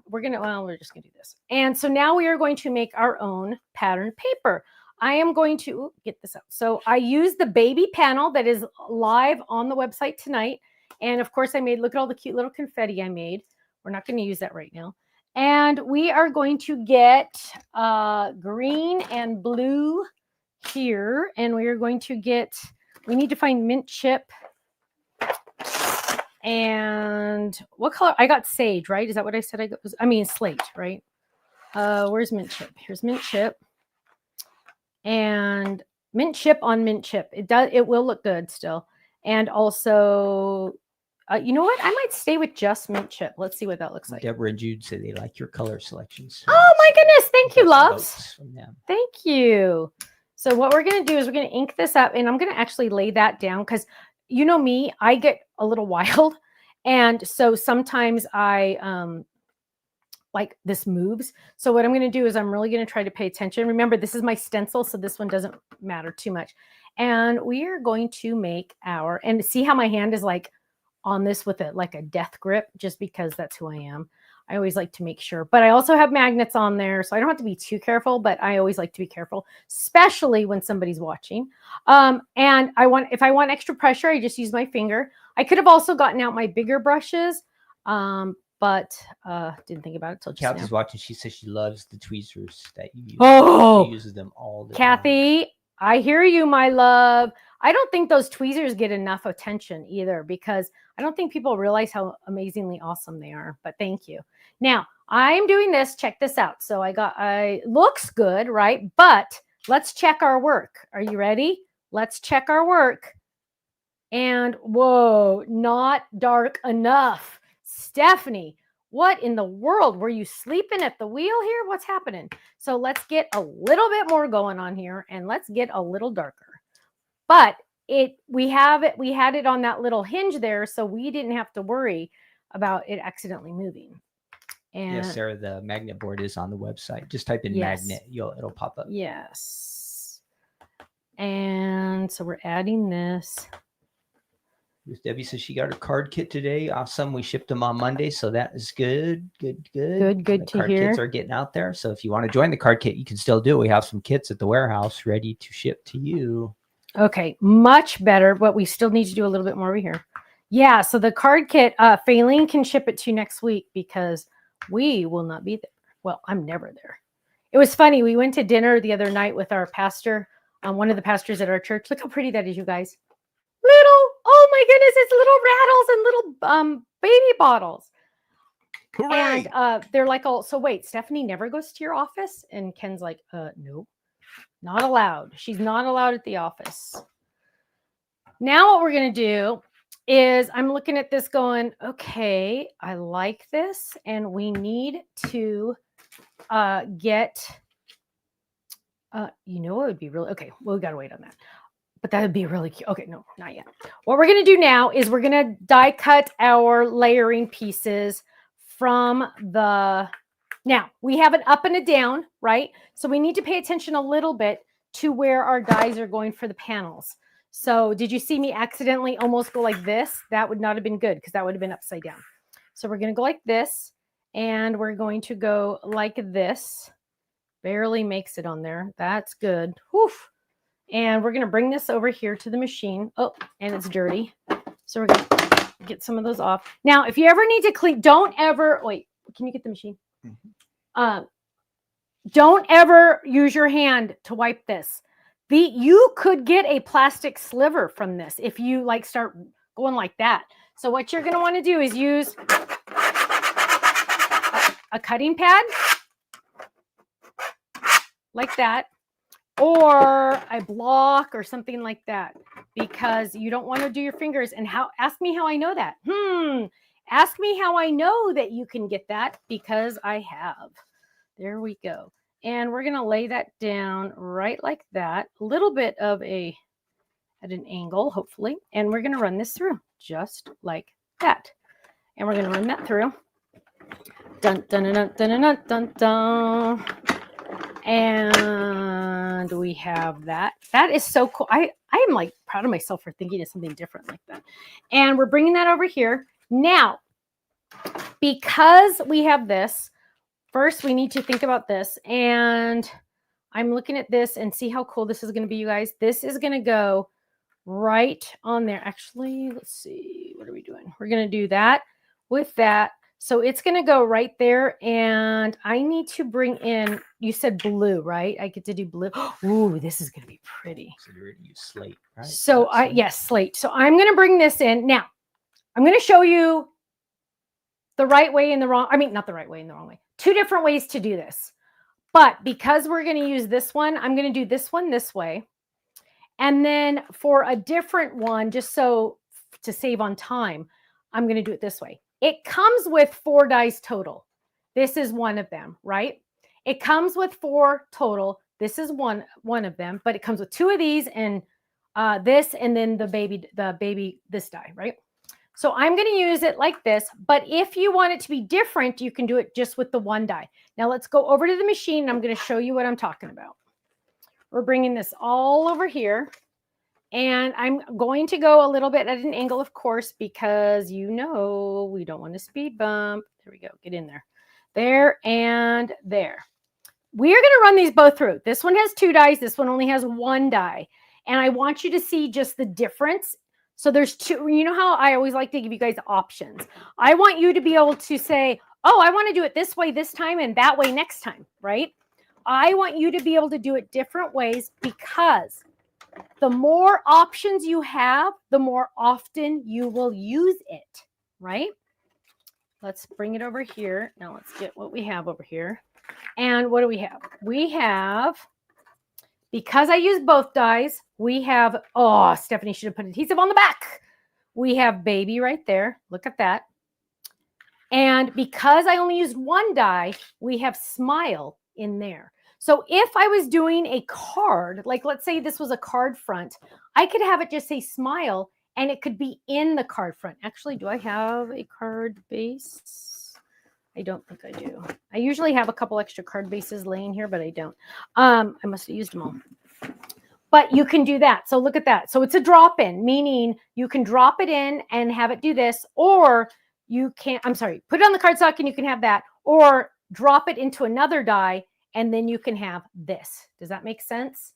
We're just gonna do this. And so now we are going to make our own pattern paper. I am going to get this out. So I use the baby panel that is live on the website tonight. And of course I made, look at all the cute little confetti I made. We're not going to use that right now. And we are going to get green and blue here. And we are going to get, we need to find mint chip. And what color? I got sage, right? Is that what I said I got? I mean, slate, right? Where's mint chip? Here's mint chip. And mint chip on mint chip. It will look good still. And also, you know what? I might stay with just mint chip. Let's see what that looks like. Deborah and Jude say they like your color selections. Oh my goodness. Thank you, loves. Thank you. So what we're going to do is we're going to ink this up, and I'm going to actually lay that down because you know me, I get a little wild. And so sometimes like this moves. So what I'm going to do is I'm really going to try to pay attention. Remember, this is my stencil, so this one doesn't matter too much. And we are going to make and see how my hand is like on this with like a death grip, just because that's who I am. I always like to make sure, but I also have magnets on there, so I don't have to be too careful, but I always like to be careful, especially when somebody's watching. And if I want extra pressure, I just use my finger. I could have also gotten out my bigger brushes, but didn't think about it till just Kathy's now. watching. She says she loves the tweezers that you use. Oh, she uses them all the Kathy, time. I hear you, my love. I don't think those tweezers get enough attention either because I don't think people realize how amazingly awesome they are, but thank you. Now, I'm doing this. Check this out. So looks good, right? But let's check our work. Are you ready? Let's check our work. And whoa, not dark enough. Stephanie, what in the world? Were you sleeping at the wheel here? What's happening? So let's get a little bit more going on here and let's get a little darker. But we had it on that little hinge there, so we didn't have to worry about it accidentally moving. And yes, Sarah, the magnet board is on the website. Just type in magnet, it'll pop up. Yes. And so we're adding this. Debbie says she got her card kit today. Awesome. We shipped them on Monday, so that is good. Good to hear. Card kits are getting out there. So if you want to join the card kit, you can still do it. We have some kits at the warehouse ready to ship to you. Okay, much better, but we still need to do a little bit more over here. Yeah, so the card kit, Faylene can ship it to you next week because we will not be there. Well, I'm never there. It was funny. We went to dinner the other night with our pastor, one of the pastors at our church. Look how pretty that is, you guys. Oh my goodness, it's little rattles and little baby bottles. Hooray! And they're like, oh, so wait, Stephanie never goes to your office? And Ken's like, no, not allowed. She's not allowed at the office. Now what we're going to do is I'm looking at this going, okay, I like this. And we need to get, you know, it would be really, okay, well, we got to wait on that. But that would be really cute. Okay, no, not yet. What we're going to do now is we're going to die cut our layering pieces from the, now we have an up and a down, right? So we need to pay attention a little bit to where our dies are going for the panels. So did you see me accidentally almost go like this? That would not have been good because that would have been upside down. So we're going to go like this and we're going to go like this. Barely makes it on there. That's good. Whew. And we're going to bring this over here to the machine. Oh, and it's dirty. So we're going to get some of those off. Now, if you ever need to clean, don't ever, wait, can you get the machine? Mm-hmm. Don't ever use your hand to wipe this. You could get a plastic sliver from this if you like start going like that. So what you're going to want to do is use a cutting pad like that. Or a block or something like that, because you don't want to do your fingers. And ask me how I know that. Ask me how I know that you can get that, because I have. There we go. And we're going to lay that down right like that. A little bit of at an angle, hopefully. And we're going to run this through just like that. And we're going to run that through. Dun, dun, dun, dun, dun, dun, dun, dun. And we have that. That is so cool. I am like proud of myself for thinking of something different like that. And we're bringing that over here. Now, because we have this, first we need to think about this. And I'm looking at this and see how cool this is going to be, you guys. This is going to go right on there. Actually, let's see. What are we doing? We're going to do that with that. So it's going to go right there, and I need to bring in, you said blue, right? I get to do blue. Ooh, this is going to be pretty. So you're going to use slate, right? So yes, slate. So I'm going to bring this in. Now, I'm going to show you the right way and the wrong, not the right way and the wrong way. Two different ways to do this. But because we're going to use this one, I'm going to do this one this way. And then for a different one, just so to save on time, I'm going to do it this way. It comes with 4 dies total. This is one of them, right? It comes with 4 total. This is one of them, but it comes with 2 of these and this, and then the baby, this die, right? So I'm going to use it like this, but if you want it to be different, you can do it just with the 1 die. Now let's go over to the machine and I'm going to show you what I'm talking about. We're bringing this all over here. And I'm going to go a little bit at an angle, of course, because we don't want to speed bump. There we go. Get in there. There and there. We are going to run these both through. This one has 2 dies. This one only has 1 die. And I want you to see just the difference. So there's 2. You know how I always like to give you guys options. I want you to be able to say, oh, I want to do it this way this time and that way next time, right? I want you to be able to do it different ways because the more options you have, the more often you will use it, right? Let's bring it over here. Now let's get what we have over here. And what do we have? We have, because I use both dies, we have, oh, Stephanie should have put adhesive on the back. We have baby right there. Look at that. And because I only used one die, we have smile in there. So if I was doing a card, like let's say this was a card front, I could have it just say smile and it could be in the card front. Actually, do I have a card base? I don't think I do. I usually have a couple extra card bases laying here, but I don't. I must have used them all. But you can do that. So look at that. So it's a drop-in, meaning you can drop it in and have it do this, or you can, I'm sorry, put it on the cardstock and you can have that, or drop it into another die and then you can have this. Does that make sense?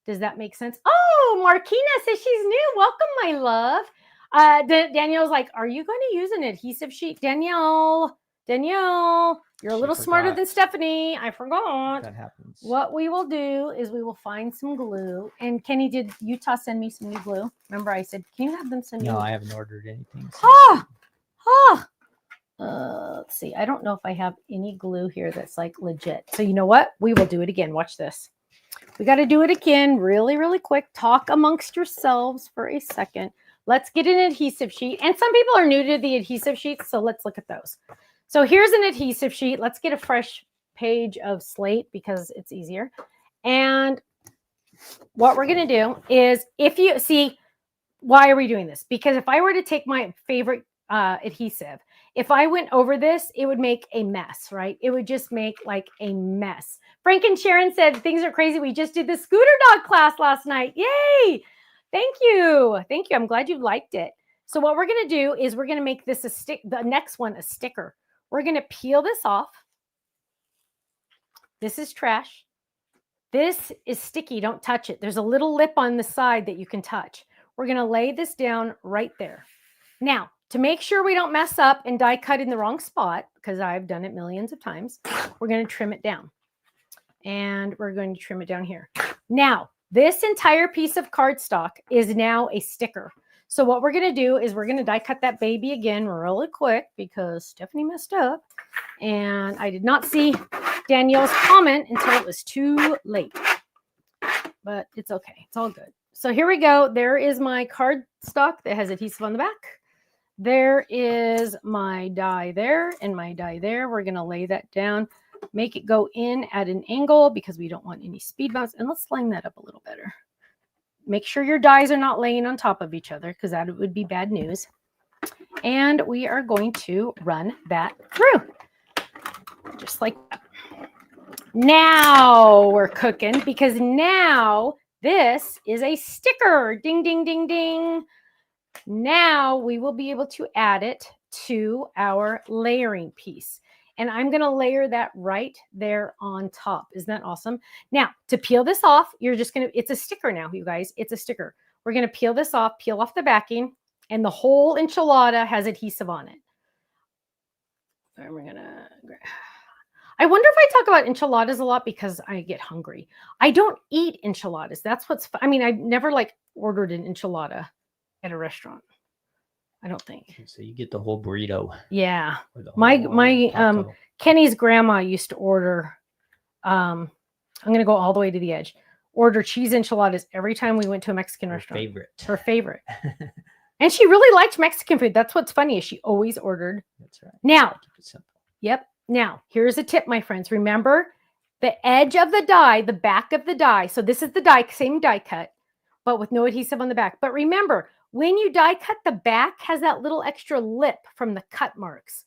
Does that make sense? Oh, Marquina says she's new. Welcome, my love. Danielle's like, are you going to use an adhesive sheet? Danielle, you're a little smarter than Stephanie. I forgot. That happens. What we will do is we will find some glue. And Kenny, did Utah send me some new glue? Remember I said, can you have them send me? No, I haven't ordered anything. Let's see. I don't know if I have any glue here that's like legit. So you know what? We will do it again. Watch this. We got to do it again really, really quick. Talk amongst yourselves for a second. Let's get an adhesive sheet. And some people are new to the adhesive sheets, so let's look at those. So here's an adhesive sheet. Let's get a fresh page of slate because it's easier. And what we're going to do is, if you see, why are we doing this? Because if I were to take my favorite adhesive, if I went over this, it would make a mess, right? It would just make like a mess. Frank and Sharon said, things are crazy. We just did the scooter dog class last night. Yay. Thank you. Thank you. I'm glad you liked it. So what we're going to do is we're going to make this the next one, a sticker. We're going to peel this off. This is trash. This is sticky. Don't touch it. There's a little lip on the side that you can touch. We're going to lay this down right there. Now, to make sure we don't mess up and die cut in the wrong spot, because I've done it millions of times, we're going to trim it down. And we're going to trim it down here. Now, this entire piece of cardstock is now a sticker. So what we're going to do is we're going to die cut that baby again really quick because Stephanie messed up. And I did not see Danielle's comment until it was too late. But it's okay. It's all good. So here we go. There is my cardstock that has adhesive on the back. There is my die there and my die there. We're going to lay that down, make it go in at an angle because we don't want any speed bumps. And let's line that up a little better. Make sure your dies are not laying on top of each other because that would be bad news. And we are going to run that through. Just like that. Now we're cooking because now this is a sticker. Ding, ding, ding, ding. Now we will be able to add it to our layering piece. And I'm going to layer that right there on top. Isn't that awesome? Now, to peel this off, you're just going to, it's a sticker now, you guys. It's a sticker. We're going to peel this off, peel off the backing, and the whole enchilada has adhesive on it. And we're going to, I wonder if I talk about enchiladas a lot because I get hungry. I don't eat enchiladas. That's what's, I mean, I've never like ordered an enchilada at a restaurant. I don't think. So you get the whole burrito. Yeah. My Kenny's grandma used to order, I'm going to go all the way to the edge, order cheese enchiladas every time we went to a Mexican restaurant. Her favorite. And she really liked Mexican food. That's what's funny is she always ordered. That's right. Now, Keep it simple. Yep. Now, here's a tip, my friends. Remember the edge of the die, the back of the die. So this is the die, same die cut, but with no adhesive on the back. But remember, when you die cut, the back has that little extra lip from the cut marks.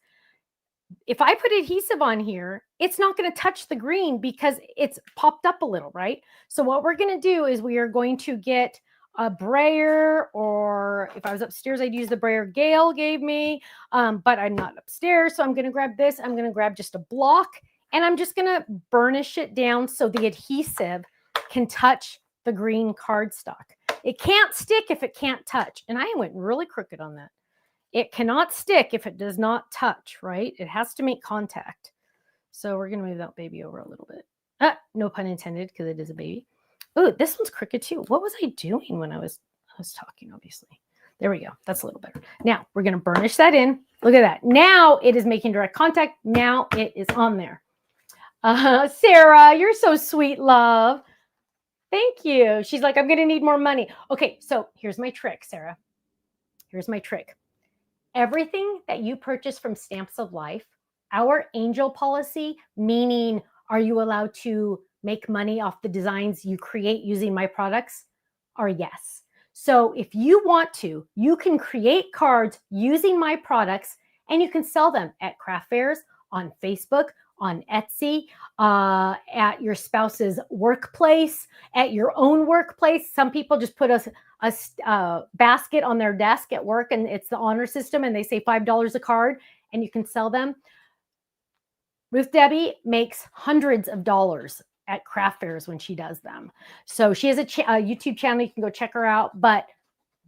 If I put adhesive on here, it's not going to touch the green because it's popped up a little, right? So what we're going to do is we are going to get a brayer, or if I was upstairs, I'd use the brayer Gail gave me, but I'm not upstairs. So I'm going to grab this. I'm going to grab just a block and I'm just going to burnish it down so the adhesive can touch the green cardstock. It can't stick if it can't touch. And I went really crooked on that. It cannot stick if it does not touch, right? It has to make contact. So we're going to move that baby over a little bit. No pun intended because it is a baby. Oh, this one's crooked too. What was I doing when I was talking, obviously? There we go. That's a little better. Now we're going to burnish that in. Look at that. Now it is making direct contact. Now it is on there. Sarah, you're so sweet, love. Thank you. She's like, I'm going to need more money. Okay, so here's my trick, Sarah. Here's my trick. Everything that you purchase from Stamps of Life, our angel policy, meaning are you allowed to make money off the designs you create using my products, are yes. So if you want to, you can create cards using my products and you can sell them at craft fairs, on Facebook, on Etsy, at your spouse's workplace, at your own workplace. Some people just put a basket on their desk at work and it's the honor system and they say $5 a card and you can sell them. Ruth Debbie makes hundreds of dollars at craft fairs when she does them. So she has a YouTube channel. You can go check her out. But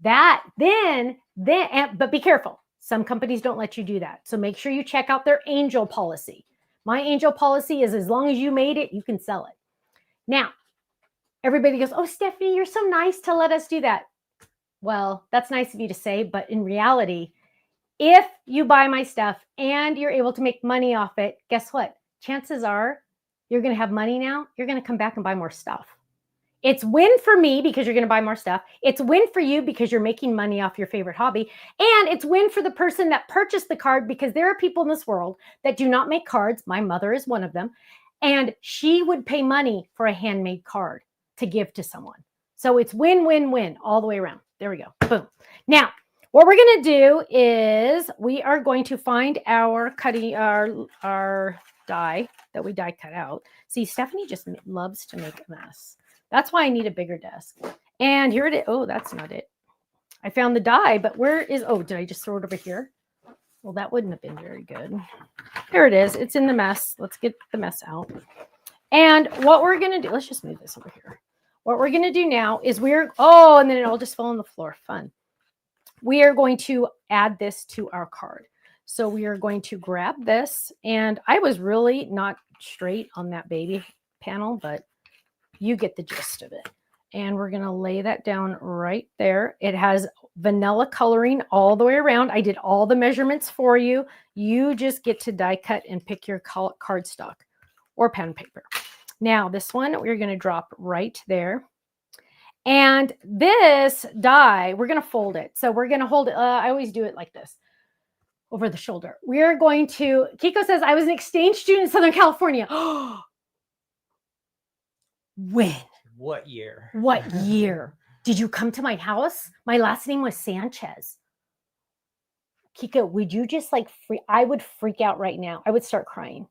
but be careful. Some companies don't let you do that. So make sure you check out their angel policy. My angel policy is as long as you made it, you can sell it. Now, everybody goes, oh, Stephanie, you're so nice to let us do that. Well, that's nice of you to say, but in reality, if you buy my stuff and you're able to make money off it, guess what? Chances are you're going to have money now. You're going to come back and buy more stuff. It's win for me because you're going to buy more stuff. It's win for you because you're making money off your favorite hobby. And it's win for the person that purchased the card because there are people in this world that do not make cards. My mother is one of them. And she would pay money for a handmade card to give to someone. So it's win, win, win all the way around. There we go. Boom. Now, what we're going to do is we are going to find our die that we die cut out. See, Stephanie just loves to make a mess. That's why I need a bigger desk. And here it is. Oh, that's not it. I found the die, but where is, oh, did I just throw it over here? Well, that wouldn't have been very good. There it is. It's in the mess. Let's get the mess out. And what we're going to do, let's just move this over here. What we're going to do now is and then it all just fell on the floor. Fun. We are going to add this to our card. So we are going to grab this. And I was really not straight on that baby panel, but you get the gist of it. And we're going to lay that down right there. It has vanilla coloring all the way around. I did all the measurements for you. You just get to die cut and pick your cardstock or pen paper. Now this one, we're going to drop right there. And this die, we're going to fold it. So we're going to hold it. I always do it like this, over the shoulder. We are going to, Kiko says, I was an exchange student in Southern California. When? What year? What year? Did you come to my house? My last name was Sanchez. Kiko, would you just I would freak out right now. I would start crying.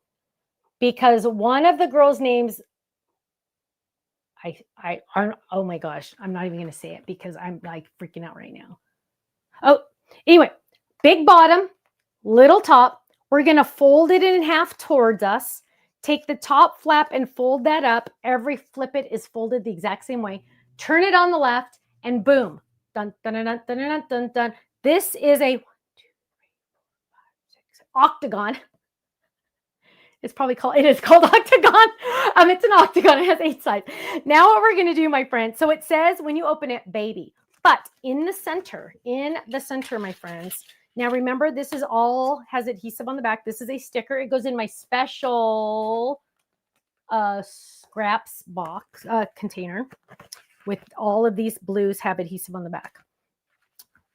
Because one of the girls' names, oh my gosh, I'm not even going to say it because I'm freaking out right now. Oh, anyway, big bottom, little top. We're going to fold it in half towards us. Take the top flap and fold that up. Every flip it is folded the exact same way. Turn it on the left and boom. Dun, dun, dun, dun, dun, dun, dun, dun. This is a 1, 2, 3, 4, 5, 6, octagon. It is called octagon. It's an octagon. It has 8 sides. Now what we're going to do, my friend. So it says when you open it, baby. But in the center, my friends. Now remember, this is all has adhesive on the back. This is a sticker. It goes in my special scraps box container with all of these blues have adhesive on the back.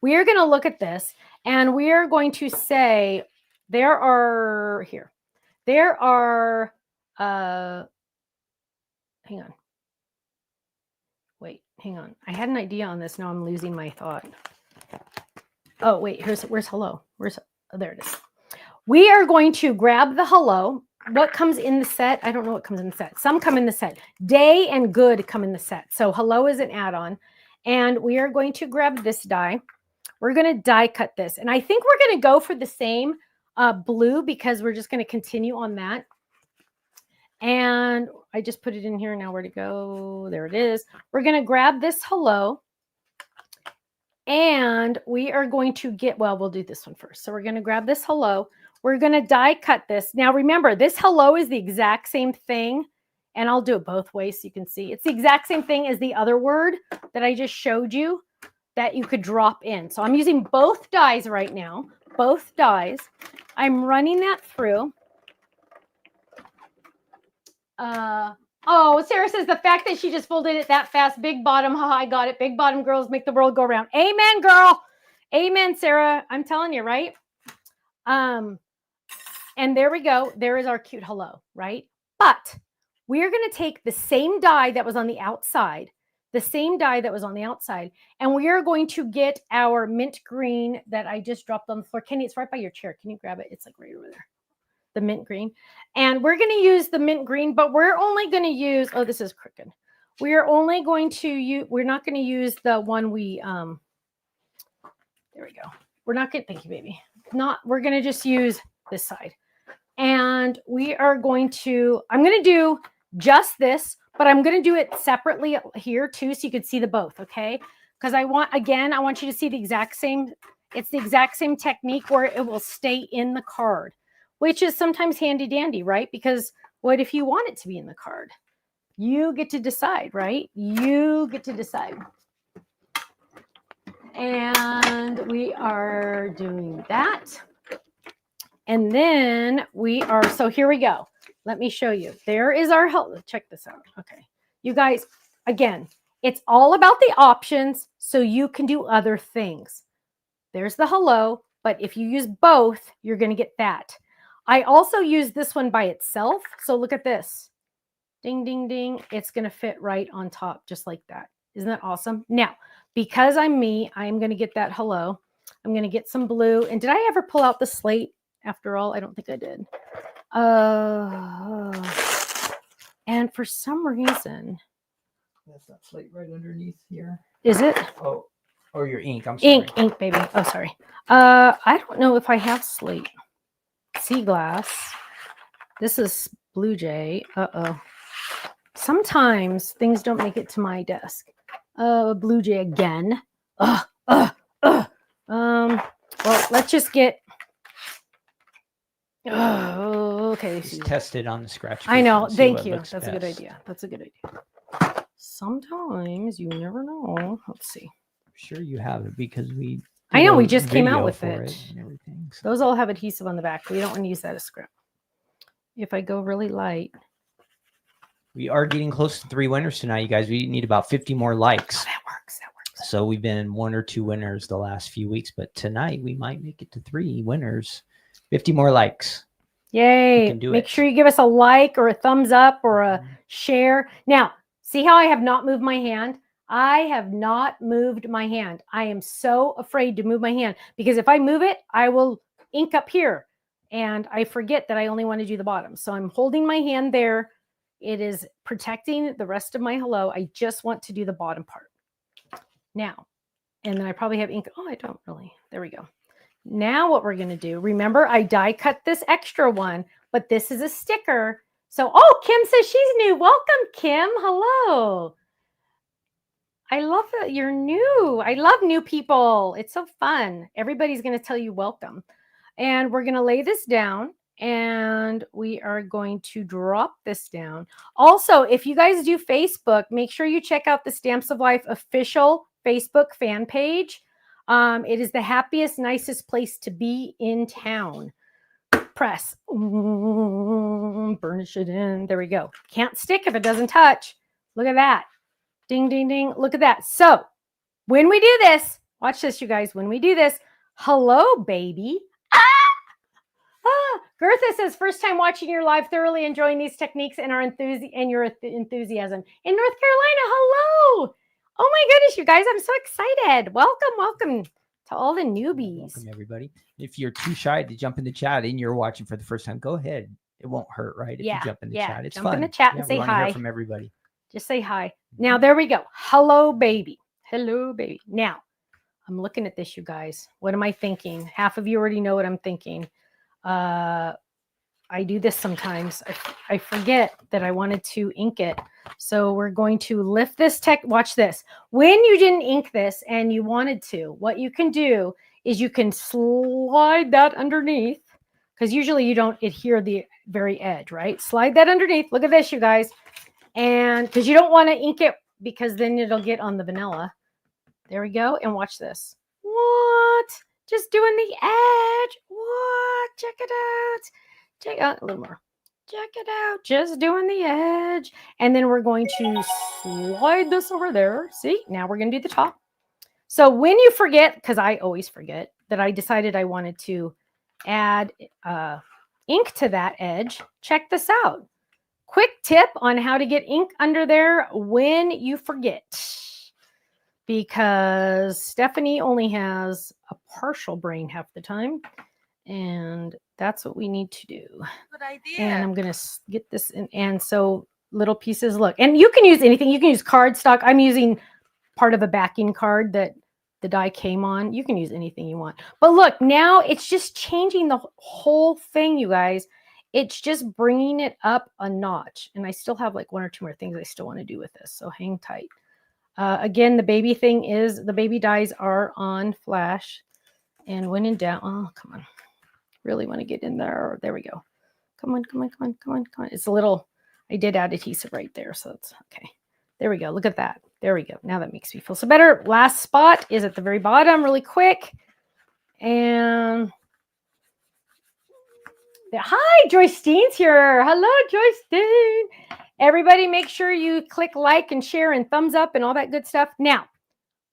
We are going to look at this and we are going to say there are, hang on. Wait, hang on. I had an idea on this. Now I'm losing my thought. Oh, wait, where's hello? There it is. We are going to grab the hello. What comes in the set? I don't know what comes in the set. Some come in the set. Day and good come in the set. So hello is an add-on. And we are going to grab this die. We're going to die cut this. And I think we're going to go for the same blue because we're just going to continue on that. And I just put it in here now. Where to go? There it is. We're going to grab this hello. And we are going to we'll do this one first. So we're going to grab this hello. We're going to die cut this. Now remember, this hello is the exact same thing And I'll do it both ways so you can see. It's the exact same thing as the other word that I just showed you that you could drop in. So I'm using both dies right now, both dies. I'm running that through. Oh, Sarah says the fact that she just folded it that fast, big bottom, haha, I got it. Big bottom girls make the world go round. Amen, girl. Amen, Sarah. I'm telling you, right? And there we go. There is our cute hello, right? But we're going to take the same die that was on the outside, and we are going to get our mint green that I just dropped on the floor. Kenny, it's right by your chair. Can you grab it? It's like right over there. The mint green. And we're going to use the mint green, but we're only going to use, oh, this is crooked. We are only going to use, we're not going to use the one we, there we go. We're not going to, thank you, baby. We're going to just use this side. And we are going to, I'm going to do just this, but I'm going to do it separately here too, so you can see the both, okay? Because I want you to see the exact same, it's the exact same technique where it will stay in the card, which is sometimes handy dandy, right? Because what if you want it to be in the card? You get to decide, right? You get to decide. And we are doing that. And then so here we go. Let me show you. There is our help. Check this out. Okay. You guys, again, it's all about the options so you can do other things. There's the hello, but if you use both, you're going to get that. I also use this one by itself. So look at this. Ding, ding, ding. It's going to fit right on top, just like that. Isn't that awesome? Now, because I'm me, I'm going to get that hello. I'm going to get some blue. And did I ever pull out the slate after all? I don't think I did. And for some reason. That's that slate right underneath here. Is it? Oh, or your ink. I'm sorry. Ink, baby. Oh, sorry. I don't know if I have slate. Sea glass. This is Blue Jay. Uh-oh. Sometimes things don't make it to my desk. Blue Jay again. Well, let's just get. Oh, okay. Just test it on the scratch. I know. Thank you. That's a good idea. Sometimes you never know. Let's see. I'm sure you have it because we. I know we just came out with it. And everything. So. Those all have adhesive on the back. We don't want to use that as scrap. If I go really light. We are getting close to 3 winners tonight, you guys. We need about 50 more likes. Oh, that works. So we've been 1 or 2 winners the last few weeks, but tonight we might make it to 3 winners. 50 more likes. Yay. Make sure you give us a like or a thumbs up or a share. Now, see how I have not moved my hand? I have not moved my hand. I am so afraid to move my hand because if I move it, I will ink up here. And I forget that I only want to do the bottom. So I'm holding my hand there. It is protecting the rest of my hello. I just want to do the bottom part. Now, and then I probably have ink. Oh, I don't really. There we go. Now what we're going to do, remember I die cut this extra one, but this is a sticker. So, oh, Kim says she's new. Welcome, Kim. Hello. I love that you're new. I love new people. It's so fun. Everybody's going to tell you welcome. And we're going to lay this down. And we are going to drop this down. Also, if you guys do Facebook, make sure you check out the Stamps of Life official Facebook fan page. It is the happiest, nicest place to be in town. Press. Burnish it in. There we go. Can't stick if it doesn't touch. Look at that. Ding, ding, ding. Look at that. So when we do this, watch this, you guys. When we do this, hello, baby. Gertha says, first time watching your live, thoroughly enjoying these techniques and your enthusiasm. In North Carolina, hello. Oh my goodness, you guys, I'm so excited. Welcome to all the newbies. Welcome, everybody. If you're too shy to jump in the chat and you're watching for the first time, go ahead. It won't hurt, right? If you jump in the chat. It's jump fun. in the chat and say hi. Hear from everybody. Just say hi. Now, there we go. Hello, baby. Hello, baby. Now, I'm looking at this, you guys. What am I thinking? Half of you already know what I'm thinking. I do this sometimes. I forget that I wanted to ink it. So we're going to lift this watch this. When you didn't ink this and you wanted to, what you can do is you can slide that underneath because usually you don't adhere the very edge, right? Slide that underneath. Look at this, you guys. And because you don't want to ink it because then it'll get on the vanilla. There we go. And watch this. What? Just doing the edge. What? Check it out. Check out a little more. Check it out. Just doing the edge. And then we're going to slide this over there. See, now we're going to do the top. So when you forget, because I always forget, that I decided I wanted to add ink to that edge, check this out. Quick tip on how to get ink under there when you forget. Because Stephanie only has a partial brain half the time. And that's what we need to do. Good idea. And I'm going to get this in. And so little pieces, look. And you can use anything. You can use cardstock. I'm using part of a backing card that the die came on. You can use anything you want. But look, now it's just changing the whole thing, you guys. It's just bringing it up a notch. And I still have like 1 or 2 more things I still want to do with this. So hang tight. Again, the baby thing is the baby dies are on flash. And when in doubt, oh, come on. Really want to get in there. There we go. Come on, come on, come on, come on, come on. It's a little, I did add adhesive right there. So it's okay. There we go. Look at that. There we go. Now that makes me feel so better. Last spot is at the very bottom really quick. And hi, Joyce Steen's here. Hello, Joyce Steen. Everybody make sure you click like and share and thumbs up and all that good stuff. Now,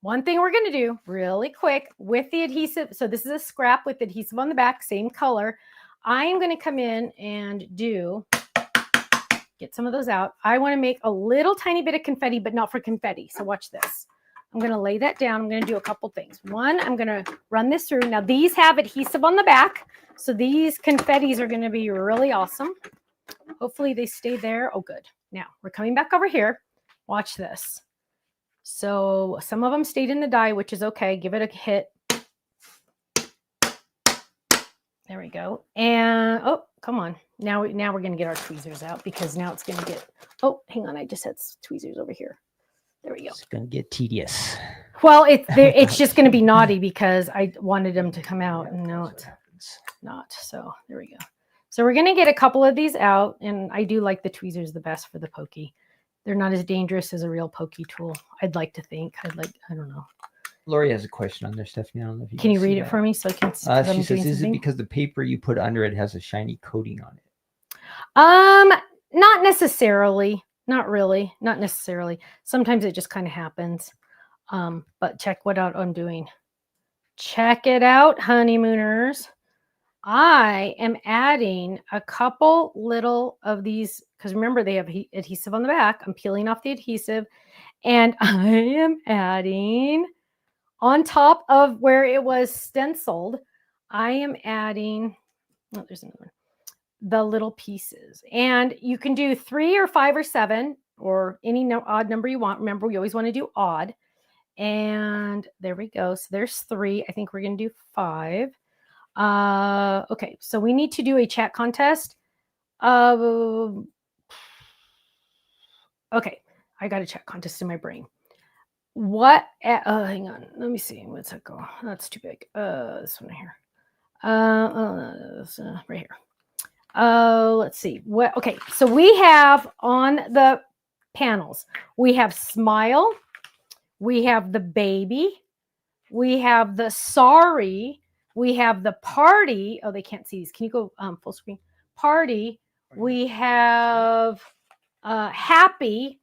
one thing we're going to do really quick with the adhesive. So this is a scrap with adhesive on the back, same color. I'm going to come in and get some of those out. I want to make a little tiny bit of confetti, but not for confetti. So watch this. I'm going to lay that down. I'm going to do a couple things. One, I'm going to run this through. Now these have adhesive on the back. So these confettis are going to be really awesome. Hopefully they stay there. Oh, good. Now we're coming back over here. Watch this. So some of them stayed in the die, which is okay. Give it a hit. There we go. And oh, come on. Now we're going to get our tweezers out because now it's going to get, oh, hang on. I just had tweezers over here. There we go. It's going to get tedious. Well, it's just going to be naughty because I wanted them to come out and now it's not. So there we go. So we're going to get a couple of these out, and I do like the tweezers the best for the pokey. They're not as dangerous as a real pokey tool. I'd like to think. I don't know. Lori has a question on there, Stephanie. I don't know if you can you read it for me so I can see? She says, is it because the paper you put under it has a shiny coating on it? Not necessarily. Not really. Not necessarily. Sometimes it just kind of happens. But check what out I'm doing. Check it out, honeymooners. I am adding a couple little of these because remember they have adhesive on the back. I'm peeling off the adhesive and I am adding on top of where it was stenciled. I am adding, oh, there's another one, the little pieces. And you can do 3 or 5 or 7 or any odd number you want. Remember, we always want to do odd. And there we go. So there's 3. I think we're going to do 5. Okay, so we need to do a chat contest. Okay, I got a chat contest in my brain. What? Hang on. Let me see. What's that go? That's too big. This one here. Right here. Let's see. What? Okay, so we have on the panels. We have smile. We have the baby. We have the sorry. We have the party. Oh, they can't see these. Can you go full screen? Party. We have happy.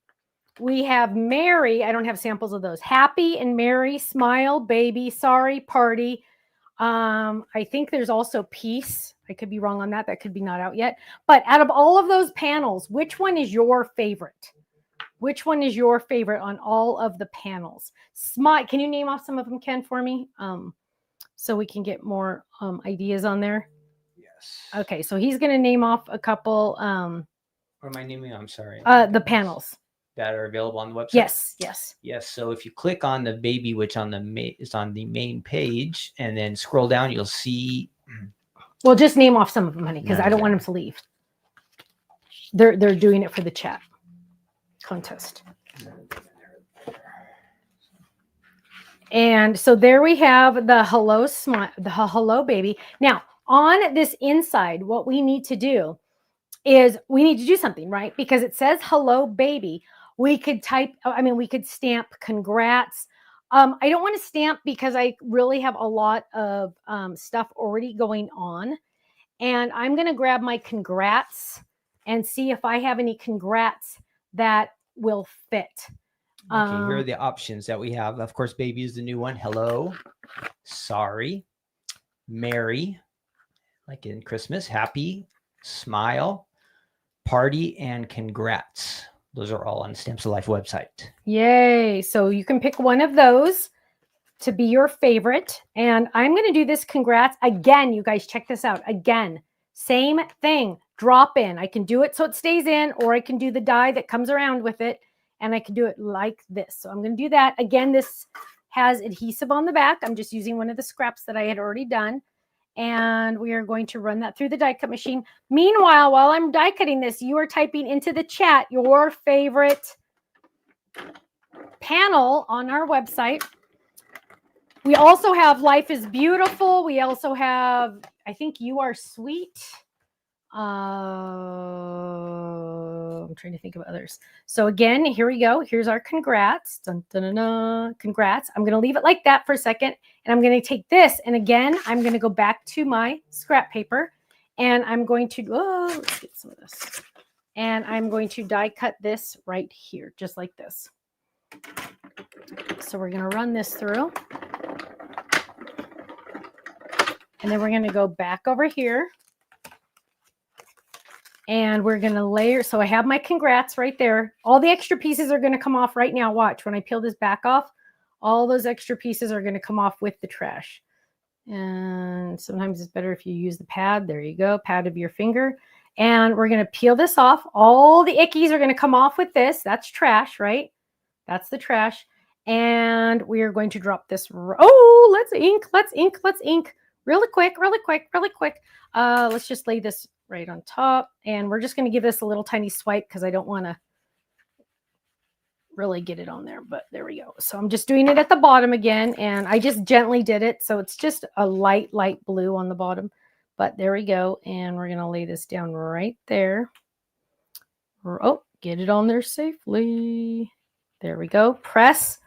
We have merry. I don't have samples of those. Happy and merry, smile, baby, sorry, party. I think there's also peace. I could be wrong on that. That could be not out yet. But out of all of those panels, which one is your favorite? Which one is your favorite on all of the panels? Smile. Can you name off some of them, Ken, for me? So we can get more ideas on there. Yes. Okay, so he's going to name off a couple. Or am I naming? I'm sorry. The panels that are available on the website. Yes, yes, yes. So if you click on the baby, which is on the main page, and then scroll down, you'll see. Well, just name off some of them, honey, because I don't want them to leave. They're doing it for the chat contest. And so there we have the hello smile, the hello baby. Now, on this inside, what we need to do is we need to do something, right? Because it says hello baby. We could we could stamp congrats. I don't want to stamp because I really have a lot of stuff already going on. And I'm going to grab my congrats and see if I have any congrats that will fit. Okay, here are the options that we have. Of course, baby is the new one. Hello, sorry, merry, like in Christmas, happy, smile, party, and congrats. Those are all on Stencil Life website. Yay. So you can pick one of those to be your favorite. And I'm going to do this congrats again. You guys check this out again. Same thing. Drop in. I can do it so it stays in, or I can do the die that comes around with it. And I can do it like this. So I'm going to do that. Again, this has adhesive on the back. I'm just using one of the scraps that I had already done. And we are going to run that through the die cut machine. Meanwhile, while I'm die cutting this, you are typing into the chat your favorite panel on our website. We also have Life is Beautiful. We also have, I think, You Are Sweet. I'm trying to think of others. So again, here we go. Here's our congrats. Dun, dun, dun, dun. Congrats. I'm going to leave it like that for a second. And I'm going to take this. And again, I'm going to go back to my scrap paper. And I'm going to, let's get some of this. And I'm going to die cut this right here, just like this. So we're going to run this through. And then we're going to go back over here. And we're going to layer. So I have my congrats right there. All the extra pieces are going to come off right now. Watch, when I peel this back off, all those extra pieces are going to come off with the trash. And sometimes it's better if you use the pad. There you go, pad of your finger. And we're going to peel this off. All the ickies are going to come off with this. That's trash, right? That's the trash. And we are going to drop this. Oh, let's ink. Really quick. Let's just lay this right on top. And we're just going to give this a little tiny swipe because I don't want to really get it on there. But there we go. So I'm just doing it at the bottom again. And I just gently did it. So it's just a light blue on the bottom. But there we go. And we're going to lay this down right there. Oh, get it on there safely. There we go. Press.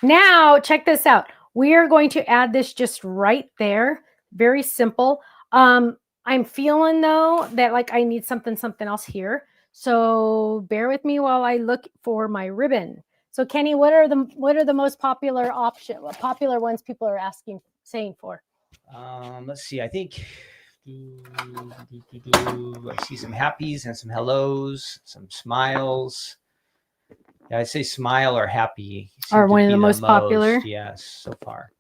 Now, check this out. We are going to add this just right there. Very simple. I'm feeling though that like I need something else here. So bear with me while I look for my ribbon. So Kenny, what are the most popular ones people are saying for? Let's see. I think I see some happies and some hellos, some smiles. Yeah, I'd say smile or happy are one of the most popular. Yes, so far.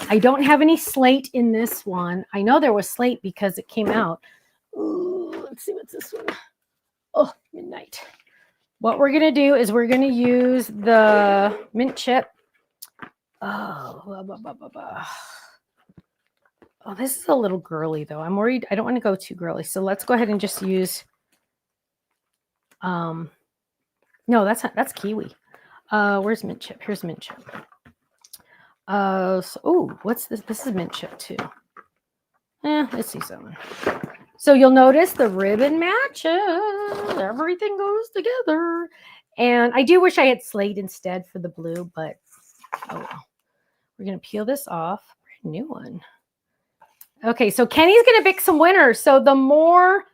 I don't have any slate in this one. I know there was slate because it came out. Ooh, let's see what's this one. Oh, midnight. What we're going to do is we're going to use the mint chip. Oh, oh, this is a little girly though. I'm worried. I don't want to go too girly. So let's go ahead and just use no, that's kiwi. Where's mint chip? Here's mint chip. What's this? This is mint chip too. Let's see something. So you'll notice the ribbon matches. Everything goes together. And I do wish I had slate instead for the blue, but oh well. We're gonna peel this off. Brand new one. Okay, so Kenny's gonna pick some winners. So the more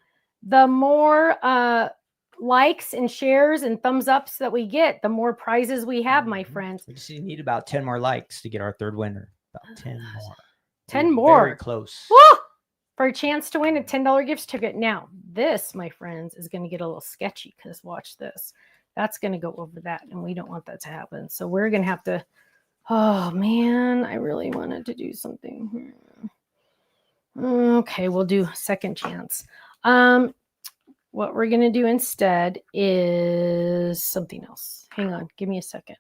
likes and shares and thumbs ups that we get, the more prizes we have, my friends. We just need about 10 more likes to get our third winner. About 10 more. 10 more. Very close. Woo! For a chance to win a $10 gift certificate. Now, this, my friends, is going to get a little sketchy because watch this. That's going to go over that, and we don't want that to happen. So we're going to have to, oh, man, I really wanted to do something here. Okay, we'll do second chance. What we're going to do instead is something else. Hang on. Give me a second.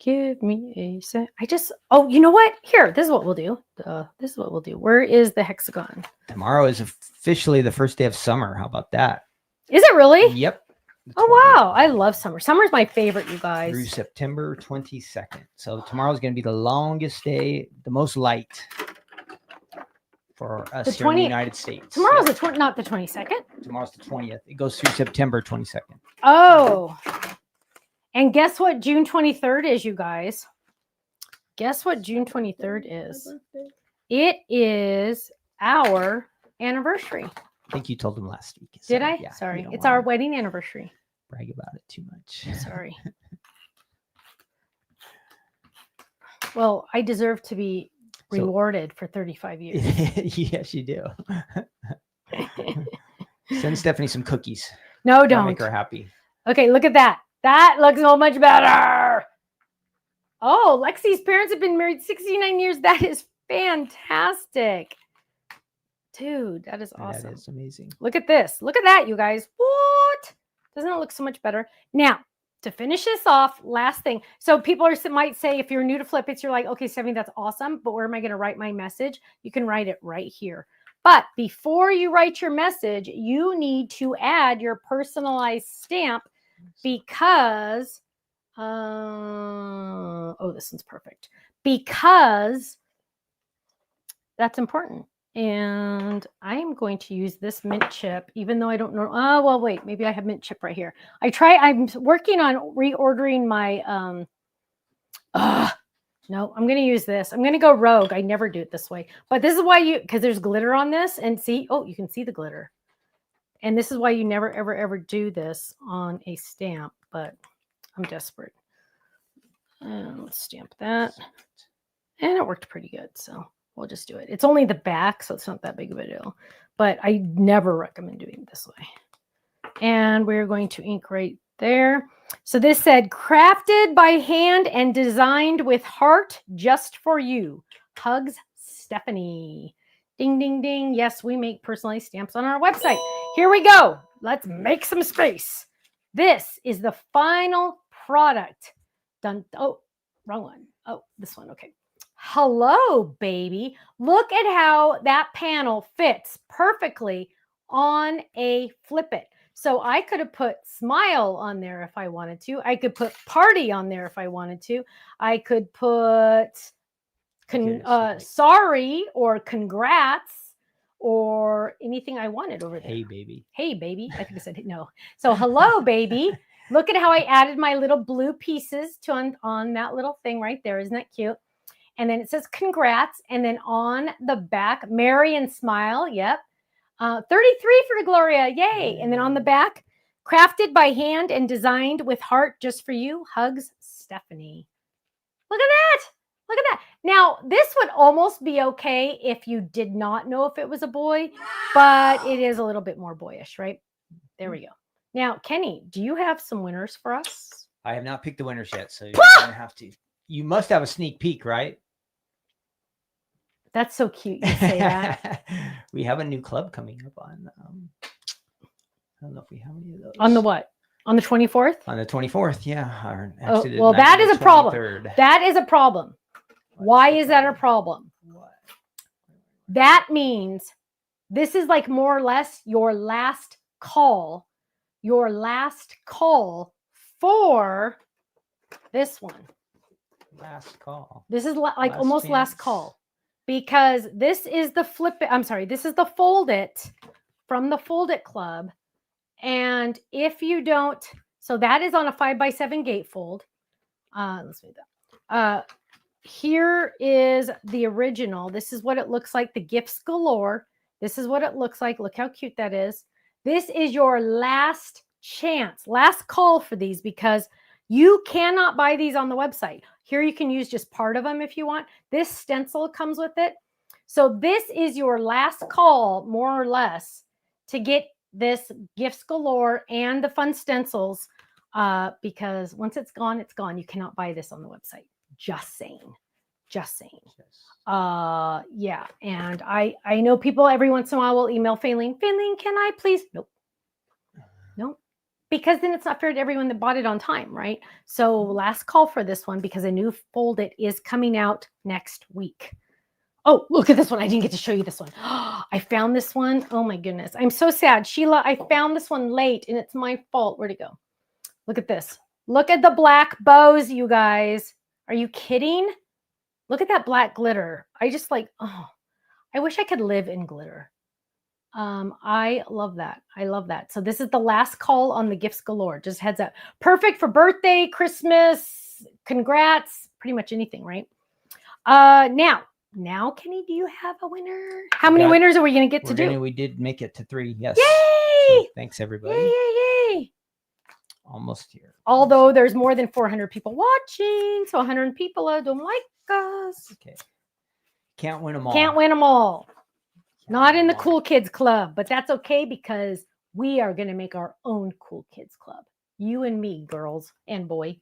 Give me a sec. Oh, you know what? Here, this is what we'll do. Where is the hexagon? Tomorrow is officially the first day of summer. How about that? Is it really? Yep. Oh, wow. I love summer. Summer's my favorite, you guys. Through September 22nd. So tomorrow is going to be the longest day, the most light. for us The here in the 20 United States. Tomorrow's not the 22nd. Tomorrow's the 20th. It goes through September 22nd. Oh. And guess what June 23rd is, you guys? Guess what June 23rd is? It is our anniversary. I think you told them last week. Did I? Yeah, Sorry. It's our wedding anniversary. Brag about it too much. Sorry. Well, I deserve to be rewarded for 35 years. Yes, you do. Send Stephanie some cookies. No, That'll don't. make her happy. Okay, look at that. That looks so much better. Oh, Lexi's parents have been married 69 years. That is fantastic. Dude, that is awesome. That is amazing. Look at this. Look at that, you guys. What? Doesn't it look so much better? Now, to finish this off, last thing. So people might say, if you're new to Flip It's, you're like, okay, Stephanie, that's awesome, but where am I going to write my message? You can write it right here. But before you write your message, you need to add your personalized stamp because, oh, this one's perfect. Because that's important. And I'm going to use this mint chip, even though I don't know. Oh, well, wait, maybe I have mint chip right here. I'm working on reordering my, no, I'm going to use this. I'm going to go rogue. I never do it this way, but this is why because there's glitter on this and see, oh, you can see the glitter. And this is why you never, ever, ever do this on a stamp, but I'm desperate. Let's stamp that. And it worked pretty good. So we'll just do it. It's only the back, so it's not that big of a deal, but I never recommend doing it this way. And we're going to ink right there. So this said, crafted by hand and designed with heart just for you. Hugs, Stephanie. Ding, ding, ding. Yes, we make personalized stamps on our website. Here we go. Let's make some space. This is the final product. Done. Oh, wrong one. Oh, this one. Okay. Hello, baby. Look at how that panel fits perfectly on a Flip It. So I could have put smile on there if I wanted to. I could put party on there if I wanted to. I could put sorry or congrats or anything I wanted over there. Hey, baby. Hey, baby. I think I said no. So hello, baby. Look at how I added my little blue pieces to on that little thing right there. Isn't that cute? And then it says congrats. And then on the back, merry and smile. Yep. 33 for Gloria. Yay. And then on the back, crafted by hand and designed with heart just for you. Hugs, Stephanie. Look at that. Look at that. Now, this would almost be okay if you did not know if it was a boy, but it is a little bit more boyish, right? There we go. Now, Kenny, do you have some winners for us? I have not picked the winners yet, so you're going to have to. You must have a sneak peek, right? That's so cute you say that. We have a new club coming up on, I don't know if we have any of those. On the what? On the 24th? On the 24th, yeah. Actually, well, that is a problem. That is a problem. Why is that a problem? What? That means this is like more or less your last call. Your last call for this one. Last call. This is like almost last call. Because this is the Flip It. I'm sorry. This is the Fold It from the Fold It Club. And if you don't, so that is on a 5x7 gatefold. Let's make that. Here is the original. This is what it looks like. The gifts galore. This is what it looks like. Look how cute that is. This is your last chance, last call for these because you cannot buy these on the website. Here you can use just part of them if you want. This stencil comes with it. So this is your last call, more or less, to get this gifts galore and the fun stencils because once it's gone, it's gone. You cannot buy this on the website. Just saying. Just saying. Yeah. And I know people every once in a while will email Faylene, can I please? Nope. Nope. Because then it's not fair to everyone that bought it on time, right? So last call for this one because a new Fold It is coming out next week. Oh, look at this one. I didn't get to show you this one. I found this one. Oh my goodness. I'm so sad. Sheila, I found this one late and it's my fault. Where'd it go? Look at this. Look at the black bows, you guys. Are you kidding? Look at that black glitter. I just like, oh, I wish I could live in glitter. I love that. I love that. So this is the last call on the gifts galore. Just heads up. Perfect for birthday, Christmas, congrats, pretty much anything, right? Now, Kenny, do you have a winner? How many winners are we going to get to do? We did make it to 3. Yes. Yay! So thanks, everybody. Yay! Almost here. Although there's more than 400 people watching, so 100 people don't like us. Okay. Can't win them all. Can't win them all. Not in the Cool Kids Club, but that's okay because we are going to make our own Cool Kids Club. You and me, girls and boy.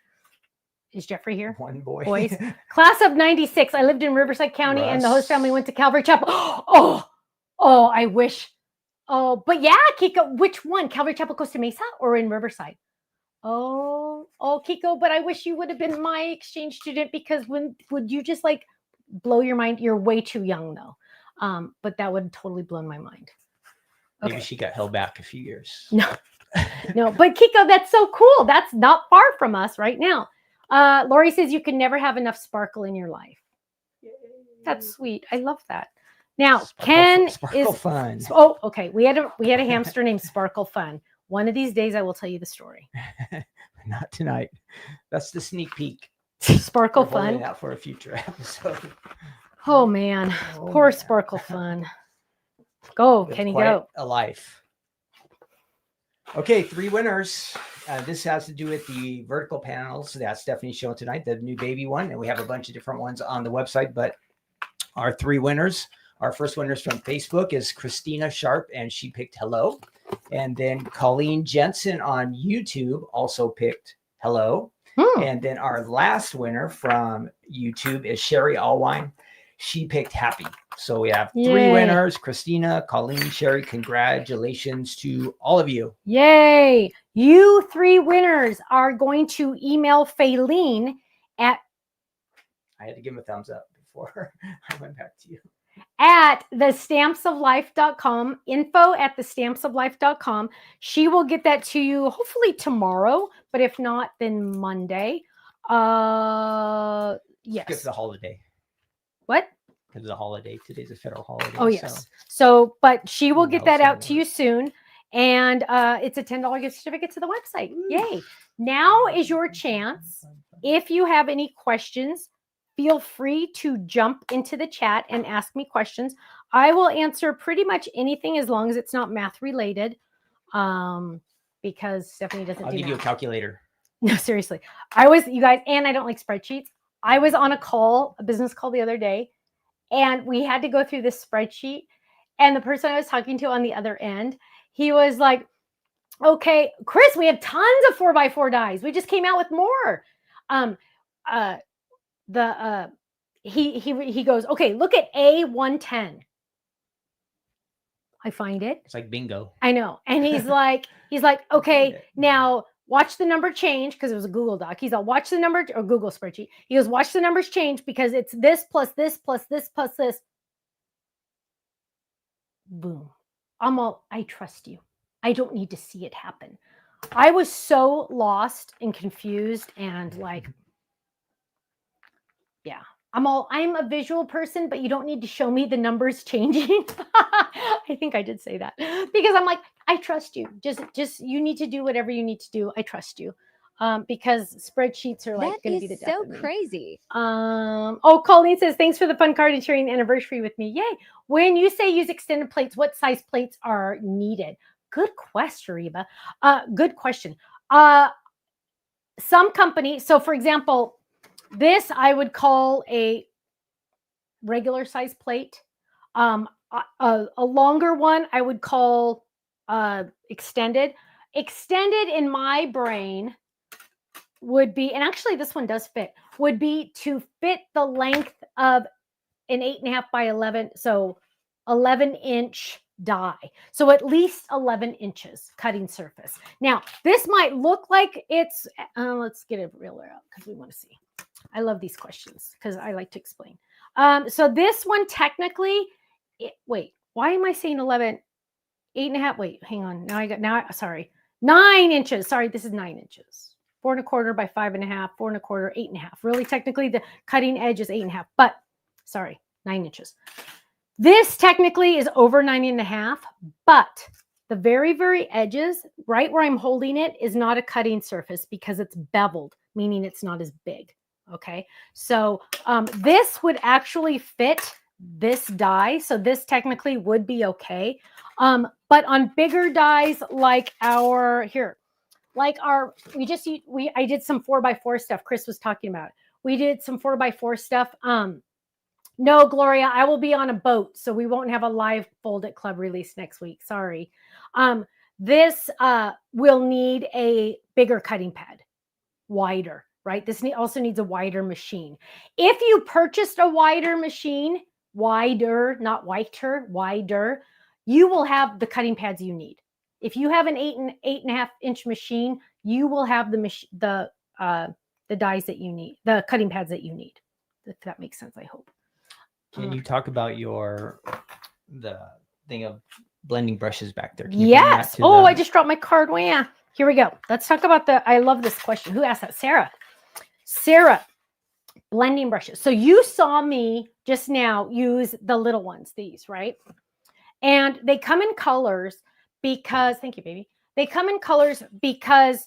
Is Jeffrey here? One boy. Boys. Class of 96. I lived in Riverside County and the host family went to Calvary Chapel. I wish. Oh, but yeah, Kiko, which one? Calvary Chapel, Costa Mesa or in Riverside? Oh, Kiko, but I wish you would have been my exchange student because would you just like blow your mind? You're way too young though. But that would totally blow my mind. Okay. Maybe she got held back a few years. No, but Kiko, that's so cool. That's not far from us right now. Lori says you can never have enough sparkle in your life. Yay. That's sweet. I love that. Now, Sparkle Fun. Oh, okay. We had a hamster named Sparkle Fun. One of these days, I will tell you the story. Not tonight. That's the sneak peek. Sparkle Fun. That for a future episode. Oh man, poor Sparkle Fun. Go, Kenny, go. A life. Okay, 3 winners. This has to do with the vertical panels that Stephanie's showing tonight, the new baby one, and we have a bunch of different ones on the website. But our 3 winners. Our first winners from Facebook is Christina Sharp, and she picked hello. And then Colleen Jensen on YouTube also picked hello. And then our last winner from YouTube is Sherry Allwine. She picked happy. So we have 3 winners, Christina, Colleen, Sherry. Congratulations to all of you. Yay. You 3 winners are going to email Faylene at... I had to give him a thumbs up before I went back to you. At thestampsoflife.com, info@thestampsoflife.com. She will get that to you hopefully tomorrow, but if not, then Monday. Yes. It's the holiday. What? It's a holiday. Today's a federal holiday. Oh, yes. So but she will get that out to you soon. And it's a $10 gift certificate to the website. Yay. Now is your chance. If you have any questions, feel free to jump into the chat and ask me questions. I will answer pretty much anything as long as it's not math related. Because Stephanie doesn't I'll do give math. you a calculator. No, seriously. You guys, and I don't like spreadsheets. I was on a business call the other day, and we had to go through this spreadsheet. And the person I was talking to on the other end, he was like, okay, Chris, we have tons of 4x4 dies. We just came out with more. He goes, okay, look at A110. I find it. It's like bingo. I know. And he's like, okay, now watch the number change, because it was a Google Doc. He's like, watch the number, or Google spreadsheet. He goes, watch the numbers change because it's this plus this plus this plus this. Boom. I trust you. I don't need to see it happen. I was so lost and confused and like, yeah. I'm a visual person, but you don't need to show me the numbers changing. I think I did say that because I'm like, I trust you. Just you need to do whatever you need to do. I trust you. Because spreadsheets are like going to be the death so of me. crazy. Colleen says, thanks for the fun card and sharing the anniversary with me. Yay. When you say use extended plates, what size plates are needed? Good question, Reba. Good question. Some companies, so for example, this I would call a regular size plate. A longer one I would call extended. Extended in my brain would be, and actually this one does fit, would be to fit the length of an 8.5 by 11, so 11-inch die. So at least 11 inches cutting surface. Now, this might look like it's, let's get a ruler out because we want to see. I love these questions because I like to explain. So this one technically, wait, why am I saying 11? 8.5, wait, hang on. Sorry. 9 inches. Sorry, this is 9 inches. 4.25 by 5.5, 4.25, 8.5. Really, technically, the cutting edge is 8.5, but sorry, 9 inches. This technically is over 9.5, but the very, very edges, right where I'm holding it, is not a cutting surface because it's beveled, meaning it's not as big. Okay, so this would actually fit this die, so this technically would be okay. But on bigger dies like I did some 4x4 stuff. Chris was talking about. We did some 4x4 stuff. No, Gloria, I will be on a boat, so we won't have a live Fold It Club release next week. Sorry. This will need a bigger cutting pad, wider, right? This also needs a wider machine. If you purchased a wider machine, wider, not whiter, wider, you will have the cutting pads you need. If you have an 8.5 inch machine, you will have the dies that you need, the cutting pads that you need. If that makes sense, I hope. Can you talk about the thing of blending brushes back there? Yes. Oh, I just dropped my card. Well, yeah. Here we go. Let's talk about I love this question. Who asked that? Sarah. Sarah, blending brushes. So you saw me just now use the little ones, these, right? And they come in colors because, thank you, baby. They come in colors because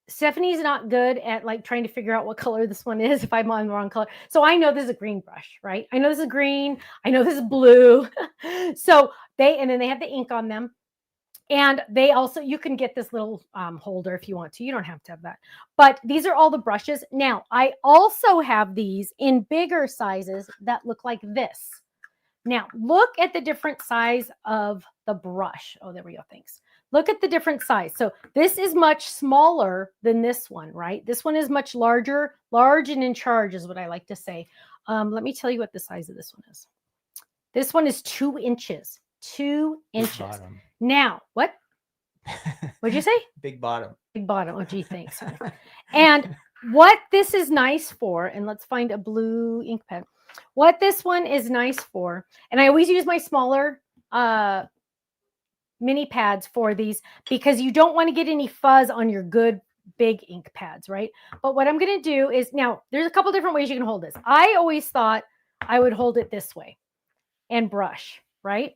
Stephanie's not good at like trying to figure out what color this one is if I'm on the wrong color. So I know this is a green brush, right? I know this is green. I know this is blue. So and then they have the ink on them. And they also, you can get this little holder if you want to. You don't have to have that. But these are all the brushes. Now, I also have these in bigger sizes that look like this. Now, look at the different size of the brush. Oh, there we go. Thanks. Look at the different size. So this is much smaller than this one, right? This one is much larger. Large and in charge is what I like to say. Let me tell you what the size of this one is. This one is 2 inches. 2 inches. Bottom. Now, what? What'd you say? Big bottom. Big bottom. Oh, gee, thanks. And what this is nice for, and let's find a blue ink pen. What this one is nice for, and I always use my smaller mini pads for these because you don't want to get any fuzz on your good big ink pads, right? But what I'm going to do is, now, there's a couple different ways you can hold this. I always thought I would hold it this way and brush, right?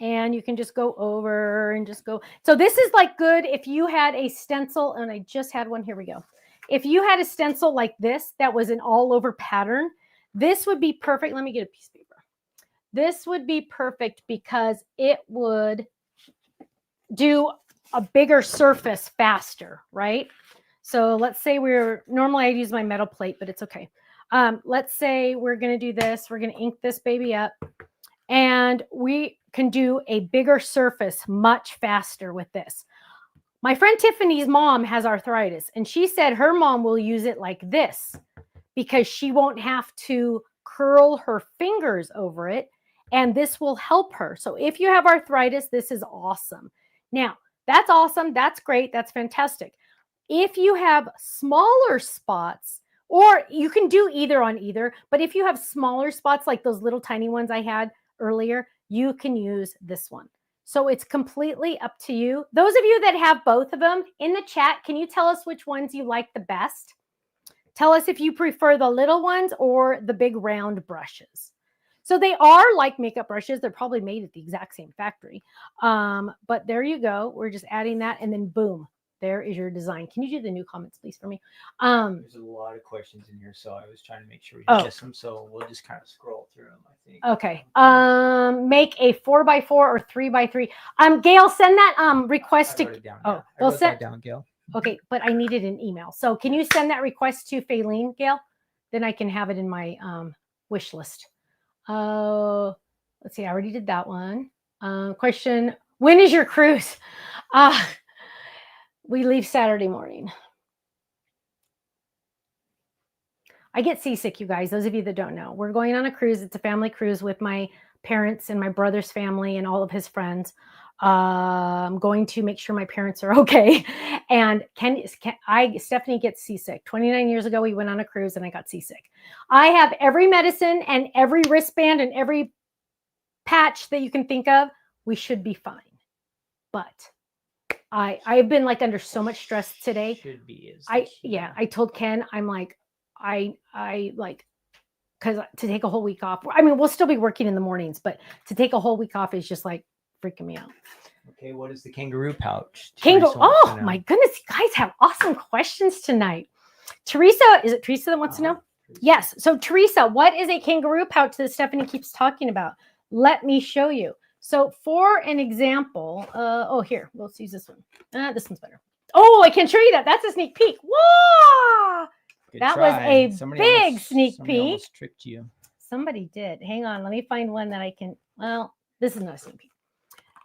And you can just go over and just go. So this is like good if you had a stencil, and I just had one. Here we go. If you had a stencil like this that was an all over pattern, this would be perfect. Let me get a piece of paper. This would be perfect because it would do a bigger surface faster, right? So let's say normally I'd use my metal plate, but it's okay. Let's say we're going to do this. We're going to ink this baby up. And we can do a bigger surface much faster with this. My friend Tiffany's mom has arthritis, and she said her mom will use it like this because she won't have to curl her fingers over it, and this will help her. So if you have arthritis, this is awesome. Now, that's awesome. That's great. That's fantastic. If you have smaller spots, or you can do either on either, but if you have smaller spots like those little tiny ones I had earlier, you can use this one. So it's completely up to you. Those of you that have both of them in the chat, can you tell us which ones you like the best? Tell us if you prefer the little ones or the big round brushes. So they are like makeup brushes. They're probably made at the exact same factory. But there you go. We're just adding that, and then boom, there is your design. Can you do the new comments, please, for me? There's a lot of questions in here, so I was trying to make sure we didn't miss them. So we'll just kind of scroll through them, I think. Okay. Make a 4x4 or 3x3. Gail, send that request to. Oh, well, send that down, Gail. Okay, but I needed an email. So can you send that request to Faylene, Gail? Then I can have it in my wish list. Let's see. I already did that one. Question: when is your cruise? We leave Saturday morning. I get seasick, you guys. Those of you that don't know, we're going on a cruise. It's a family cruise with my parents and my brother's family and all of his friends. I'm going to make sure my parents are okay. And Stephanie gets seasick. 29 years ago, we went on a cruise and I got seasick. I have every medicine and every wristband and every patch that you can think of. We should be fine. But I've been like under so much stress today. Should be. I told Ken, I'm like, I like because to take a whole week off, I mean, we'll still be working in the mornings, but to take a whole week off is just like freaking me out. Okay, what is the kangaroo pouch? Kangaroo. Teresa wants to Oh know. my goodness, you guys have awesome questions tonight. Teresa, is it Teresa that wants to know? Teresa. Yes. So Teresa, what is a kangaroo pouch that Stephanie keeps talking about? Let me show you. So for an example, oh, here, let's use this one. This one's better. Oh, I can show you that. That's a sneak peek. Whoa! Good That try. was a Somebody big sneak somebody peek. almost tricked you. Somebody did. Hang on. Let me find one that I can. Well, this is not a sneak peek.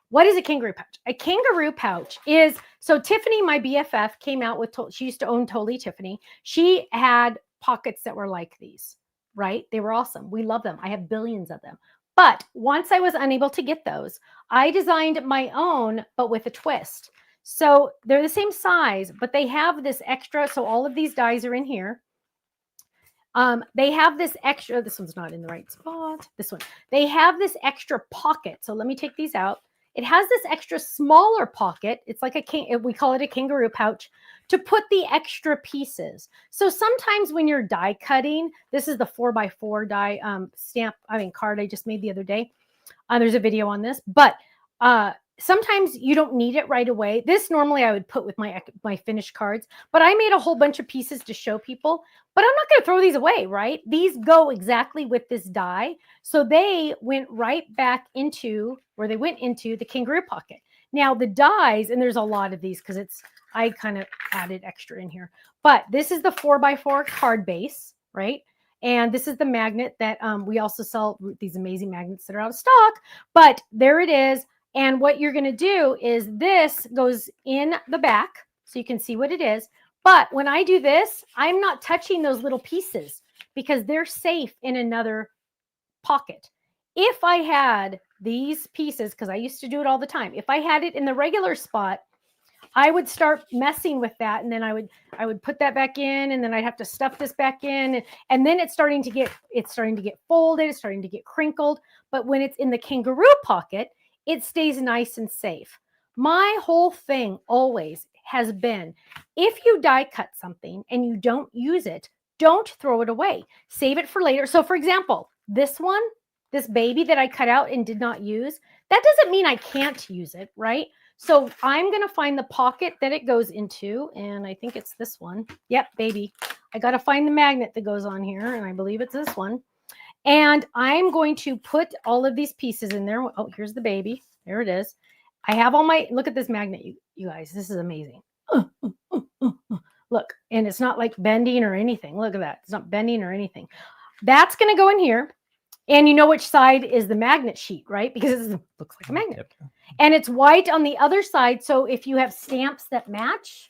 What is a kangaroo pouch? A kangaroo pouch is, so Tiffany, my BFF, came out with, she used to own Totally Tiffany. She had pockets that were like these, right? They were awesome. We love them. I have billions of them. But once I was unable to get those, I designed my own, but with a twist. So they're the same size, but they have this extra. So all of these dies are in here. They have this extra, this one's not in the right spot. This one, they have this extra pocket. So let me take these out. It has this extra smaller pocket. It's like we call it a kangaroo pouch to put the extra pieces. So sometimes when you're die cutting, this is the 4x4 die card I just made the other day. There's a video on this, but sometimes you don't need it right away. This normally I would put with my finished cards, but I made a whole bunch of pieces to show people, but I'm not going to throw these away, right? These go exactly with this die. So they went right back into where they went into the kangaroo pocket. Now the dies, and there's a lot of these because I kind of added extra in here, but this is the 4x4 card base, right? And this is the magnet that we also sell these amazing magnets that are out of stock, but there it is. And what you're going to do is this goes in the back so you can see what it is. But when I do this, I'm not touching those little pieces because they're safe in another pocket. If I had these pieces, because I used to do it all the time, if I had it in the regular spot, I would start messing with that, and then I would put that back in, and then I'd have to stuff this back in, and then it's starting to get folded, it's starting to get crinkled. But when it's in the kangaroo pocket, it stays nice and safe. My whole thing always has been, if you die cut something and you don't use it, don't throw it away. Save it for later. So for example, this one, this baby that I cut out and did not use, that doesn't mean I can't use it, right? So I'm going to find the pocket that it goes into, and I think it's this one. Yep, baby. I got to find the magnet that goes on here, and I believe it's this one. And I'm going to put all of these pieces in there. Oh, here's the baby. There it is. I have all my, look at this magnet, you guys. This is amazing. Look, and it's not like bending or anything. Look at that. It's not bending or anything. That's going to go in here. And you know which side is the magnet sheet, right? Because it looks like a magnet. Yep. And it's white on the other side. So if you have stamps that match,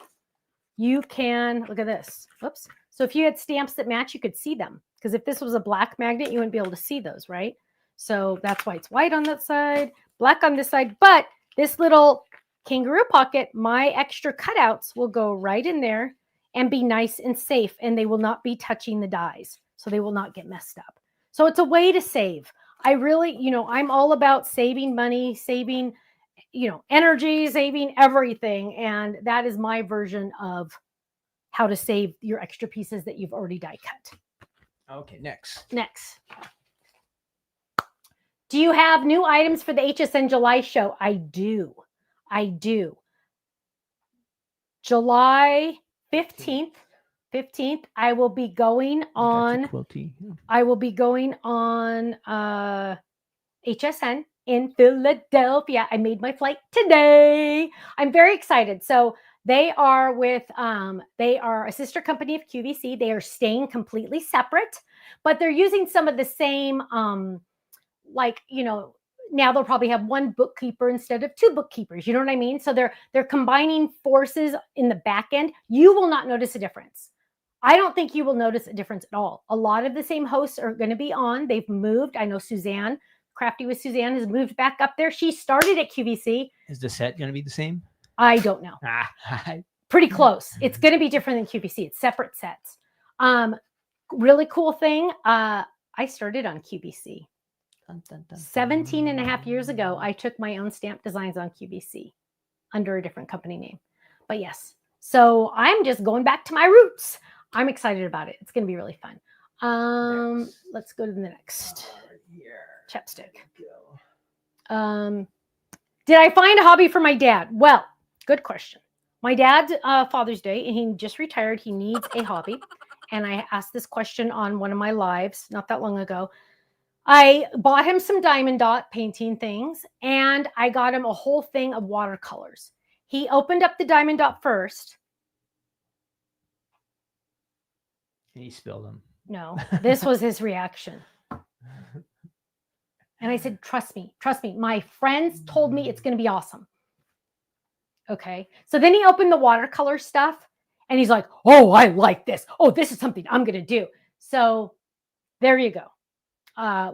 you can, look at this. Whoops. So if you had stamps that match, you could see them. Because if this was a black magnet, you wouldn't be able to see those, right? So that's why it's white on that side, black on this side. But this little kangaroo pocket, my extra cutouts will go right in there and be nice and safe. And they will not be touching the dies. So they will not get messed up. So it's a way to save. I really, I'm all about saving money, saving, energy, saving everything. And that is my version of how to save your extra pieces that you've already die cut. Okay, next. Do you have new items for the HSN July show? I do. July 15th, I will be going on. I will be going on HSN in Philadelphia. I made my flight today. I'm very excited. So they are they are a sister company of QVC. They are staying completely separate, but they're using some of the same, now they'll probably have one bookkeeper instead of two bookkeepers. You know what I mean? So they're combining forces in the back end. You will not notice a difference. I don't think you will notice a difference at all. A lot of the same hosts are going to be on. They've moved. I know Suzanne, Crafty with Suzanne, has moved back up there. She started at QVC. Is the set going to be the same? I don't know. Pretty close. It's going to be different than QVC. It's separate sets. Really cool thing. I started on QVC. 17 and a half years ago, I took my own stamp designs on QVC under a different company name. But yes, so I'm just going back to my roots. I'm excited about it. It's going to be really fun. Let's go to the next Here. chapstick. Go. Did I find a hobby for my dad? Well, good question. My dad's Father's Day, and he just retired. He needs a hobby. And I asked this question on one of my lives not that long ago. I bought him some diamond dot painting things, and I got him a whole thing of watercolors. He opened up the diamond dot first. And he spilled them. No, this was his reaction. And I said, trust me. My friends told me it's going to be awesome. Okay. So then he opened the watercolor stuff and he's like, oh, I like this. Oh, this is something I'm going to do. So there you go.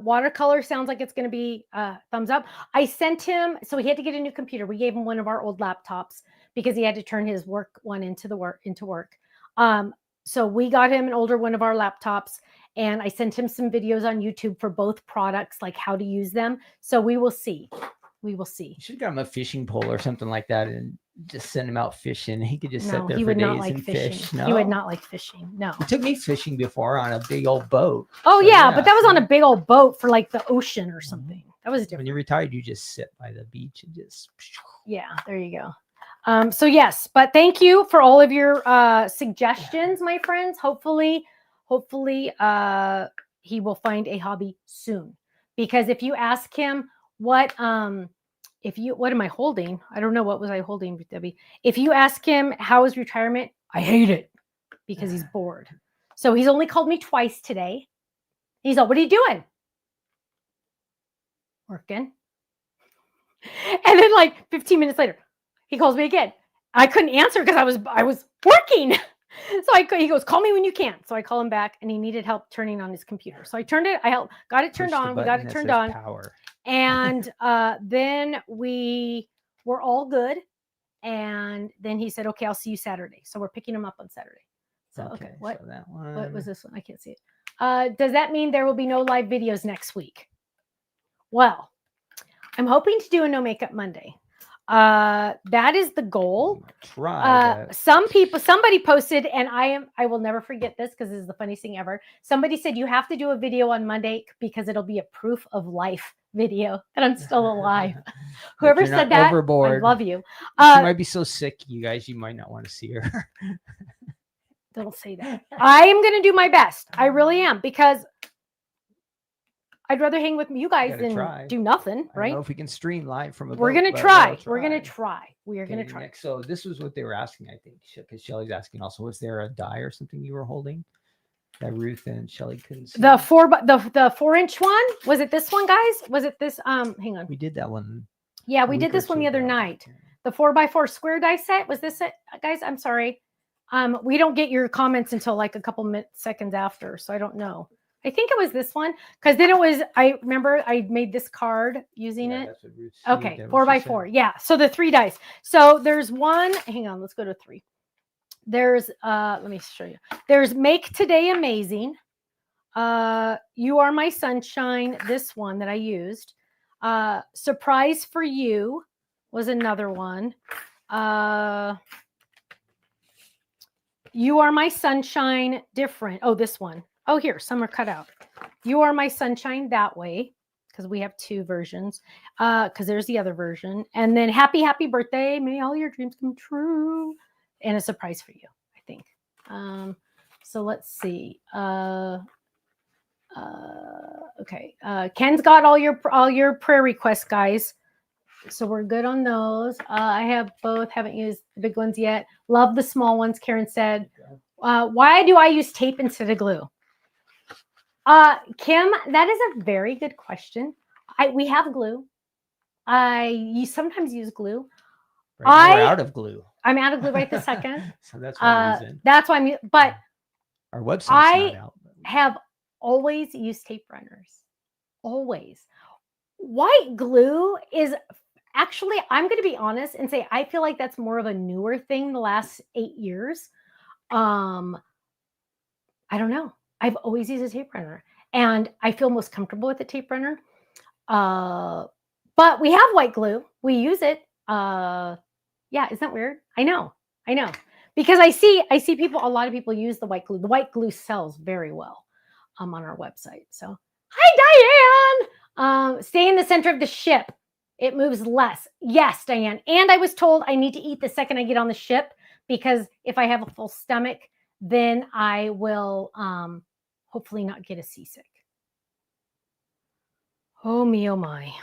Watercolor sounds like it's going to be thumbs up. I sent him, so he had to get a new computer. We gave him one of our old laptops because he had to turn his work one into work. So we got him an older one of our laptops, and I sent him some videos on YouTube for both products, like how to use them. So we will see. We will see. You should have got him a fishing pole or something like that and just send him out fishing. He could just sit there he for would not days like and fishing. fish. No? He would not like fishing. No. He took me fishing before on a big old boat. Oh, so, yeah, but that was on a big old boat for like the ocean or something. That was different. When you're retired, you just sit by the beach and just... Yeah, there you go. So yes, but thank you for all of your suggestions, my friends. Hopefully he will find a hobby soon. Because if you ask him what am I holding? I don't know, what was I holding, Debbie? If you ask him how is retirement, I hate it, because he's bored. So he's only called me twice today. He's like, what are you doing? Working. And then like 15 minutes later, he calls me again. I couldn't answer because I was working. So he goes, call me when you can. So I call him back, and he needed help turning on his computer. So I got it turned on. We got it turned on. Power. And then we were all good. And then he said, okay, I'll see you Saturday. So we're picking him up on Saturday. So, okay. What, so that one. What was this one? I can't see it. Does that mean there will be no live videos next week? Well, I'm hoping to do a no makeup Monday. That is the goal. Somebody posted, and I will never forget this because this is the funniest thing ever. Somebody said you have to do a video on Monday because it'll be a proof of life video that I'm still alive. Whoever said that, overboard. I love you. She might be so sick, you guys, you might not want to see her. Don't say that. I am going to do my best. I really am, because I'd rather hang with you guys than do nothing, right? I don't know if we can stream live from a boat. We're going to try. We're going to try. We are going to try. So this was what they were asking, I think, because Shelly's asking also, was there a die or something you were holding that Ruth and Shelly couldn't see? The 4-inch one? Was it this one, guys? Was it this? Hang on. We did that one. Yeah, we did this one the other night. The 4x4 square die set. Was this it, guys? I'm sorry. We don't get your comments until like a couple seconds after, so I don't know. I think it was this one, because then I remember I made this card using it. That's what Ruth okay, 4x4. Yeah. So the 3 dice. So there's one. Hang on. Let's go to 3. There's, let me show you. There's Make Today Amazing. You Are My Sunshine. This one that I used. Surprise for You was another one. You Are My Sunshine. Different. Oh, this one. Oh, here, some are cut out. You Are My Sunshine, that way, because we have 2 versions, because there's the other version. And then Happy, Happy Birthday. May all your dreams come true. And a surprise for you, I think. So let's see. Okay. Ken's got all your prayer requests, guys. So we're good on those. I have both. Haven't used the big ones yet. Love the small ones, Karen said. Why do I use tape instead of glue? Kim, that is a very good question. We have glue. You sometimes use glue. Right, we're out of glue. I'm out of glue right this second. So that's one reason. That's why I'm. But our website's not out. Have always used tape runners. Always. White glue is actually. I'm going to be honest and say I feel like that's more of a newer thing the last 8 years. I don't know. I've always used a tape runner, and I feel most comfortable with the tape runner. But we have white glue. We use it. Yeah, isn't that weird? I know. Because I see people, a lot of people use the white glue. The white glue sells very well. on our website. So, hi, Diane. Stay in the center of the ship. It moves less. Yes, Diane. And I was told I need to eat the second I get on the ship, because if I have a full stomach, then I will hopefully not get a seasick. Oh me, oh my.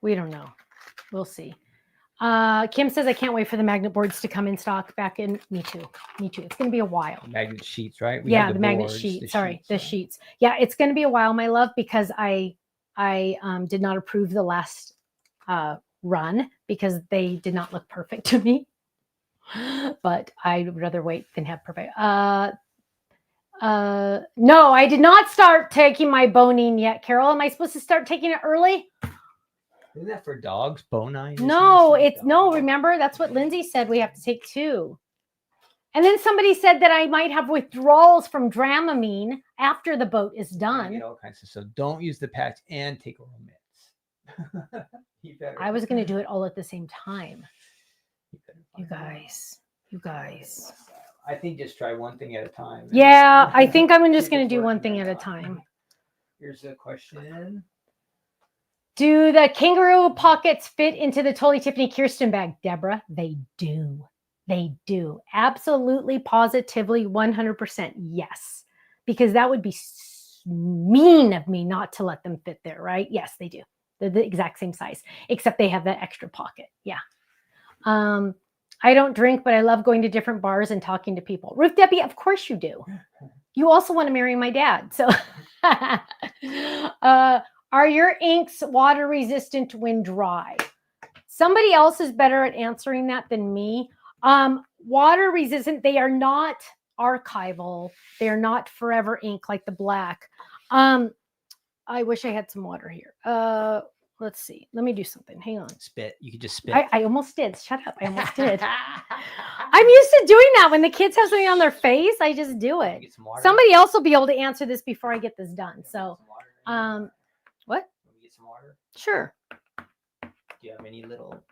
We don't know. We'll see. Kim says, I can't wait for the magnet boards to come in stock back in. Me too. Me too. It's going to be a while. Magnet sheets, right? We have the magnet sheet. Sorry, the sheets. Yeah, it's going to be a while, my love, because I did not approve the last run because they did not look perfect to me. But I'd rather wait than have perfect. No, I did not start taking my bonine yet, Carol. Am I supposed to start taking it early? Isn't that for dogs? Bonine? No, it's no. Remember, that's what Lindsay said. We have to take 2. And then somebody said that I might have withdrawals from Dramamine after the boat is done. Get all kinds of, so don't use the patch and take oral meds. I was going to do it all at the same time. You guys. I think just try one thing at a time. Yeah, I think I'm just going to do one thing at a time. Here's a question. Do the Kangaroo pockets fit into the Totally Tiffany Kirsten bag, Deborah? They do. They do. Absolutely, positively, 100% yes. Because that would be mean of me not to let them fit there, right? Yes, they do. They're the exact same size, except they have that extra pocket. Yeah. I don't drink, but I love going to different bars and talking to people. Ruth Debbie, of course you do. You also want to marry my dad. So are your inks water resistant when dry? Somebody else is better at answering that than me. Water resistant, they are not archival. They are not forever ink like the black. I wish I had some water here. Let's see. Let me do something. Hang on. Spit. You could just spit. I almost did. Shut up. I almost did. I'm used to doing that. When the kids have something on their face, I just do it. Somebody else will be able to answer this before I get this done. So, what? Get some water? Sure. Do you have any little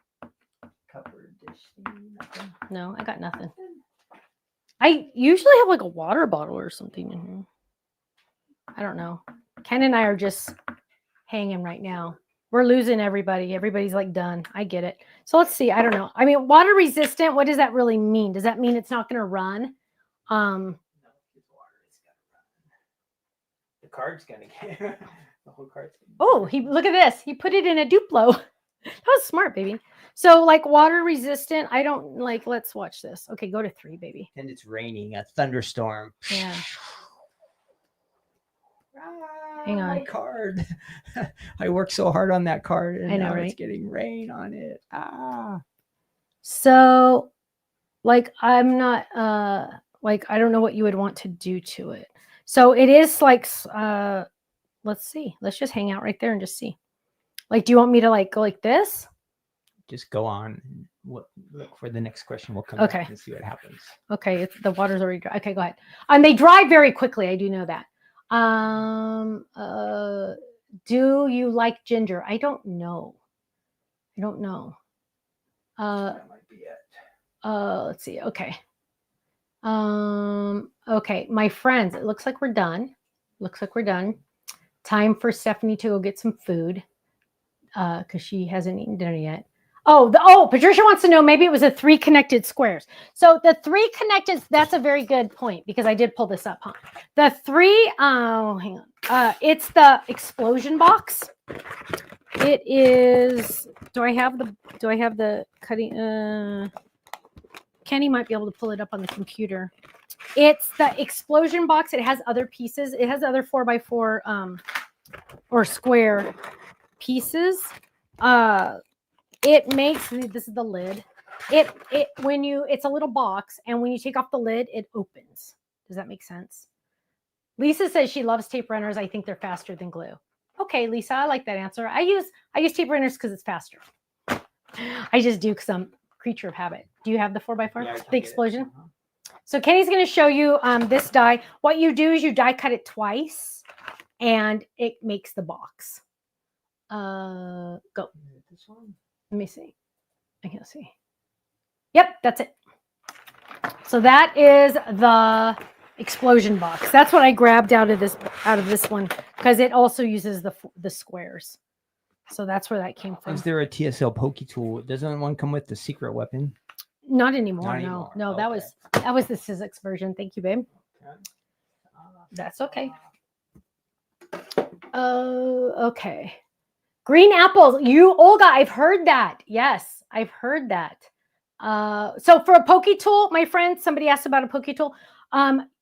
cup or dish thing? Nothing? No, I got nothing. I usually have like a water bottle or something in here. I don't know. Ken and I are just hanging right now. We're losing everybody. Everybody's like done. I get it. So let's see. I don't know. I mean, water resistant, what does that really mean? Does that mean it's not going to run? No, it's water. It's going to run. The card's going to get the whole card's going to look at this. He put it in a Duplo. That was smart, baby. So like water resistant, I don't like, let's watch this. Okay, go to 3, baby. And it's raining, a thunderstorm. Yeah. Hang on. My card. I worked so hard on that card and I know, now right? It's getting rain on it. So like I'm not like I don't know what you would want to do to it. So it is like let's see. Let's just hang out right there and just see. Like, do you want me to like go like this? Just go on. Look for the next question. We'll come back and see what happens. Okay, the water's already dry. Okay, go ahead. And they dry very quickly. I do know that. Do you like ginger? I don't know. That might be it. Let's see. Okay. Okay, my friends, it looks like we're done. Time for Stephanie to go get some food. Because she hasn't eaten dinner yet. Patricia wants to know, maybe it was a 3 connected squares. So the 3 connected, that's a very good point because I did pull this up, huh? The 3, hang on. It's the explosion box. It is, do I have the cutting? Kenny might be able to pull it up on the computer. It's the explosion box. It has other pieces. It has other 4x4 or square pieces. It makes, this is the lid. It's a little box, and when you take off the lid, it opens. Does that make sense? Lisa says she loves tape runners. I think they're faster than glue. Okay, Lisa, I like that answer. I use tape runners because it's faster. I just do because I'm a creature of habit. Do you have the 4x4? Yeah, the explosion? So Kenny's going to show you this die. What you do is you die cut it twice, and it makes the box. Go. This one? Let me see. I can't see. Yep, that's it. So that is the explosion box. That's what I grabbed out of this one because it also uses the squares. So that's where that came from. Is there a TSL pokey tool? Doesn't one come with the secret weapon? Not anymore. Not no, anymore. no, Okay. that was the Sizzix version. Thank you, babe. Okay. That's okay. Okay. Green apples. You, Olga, I've heard that. Yes, I've heard that. So for a pokey tool, my friend, somebody asked about a pokey tool.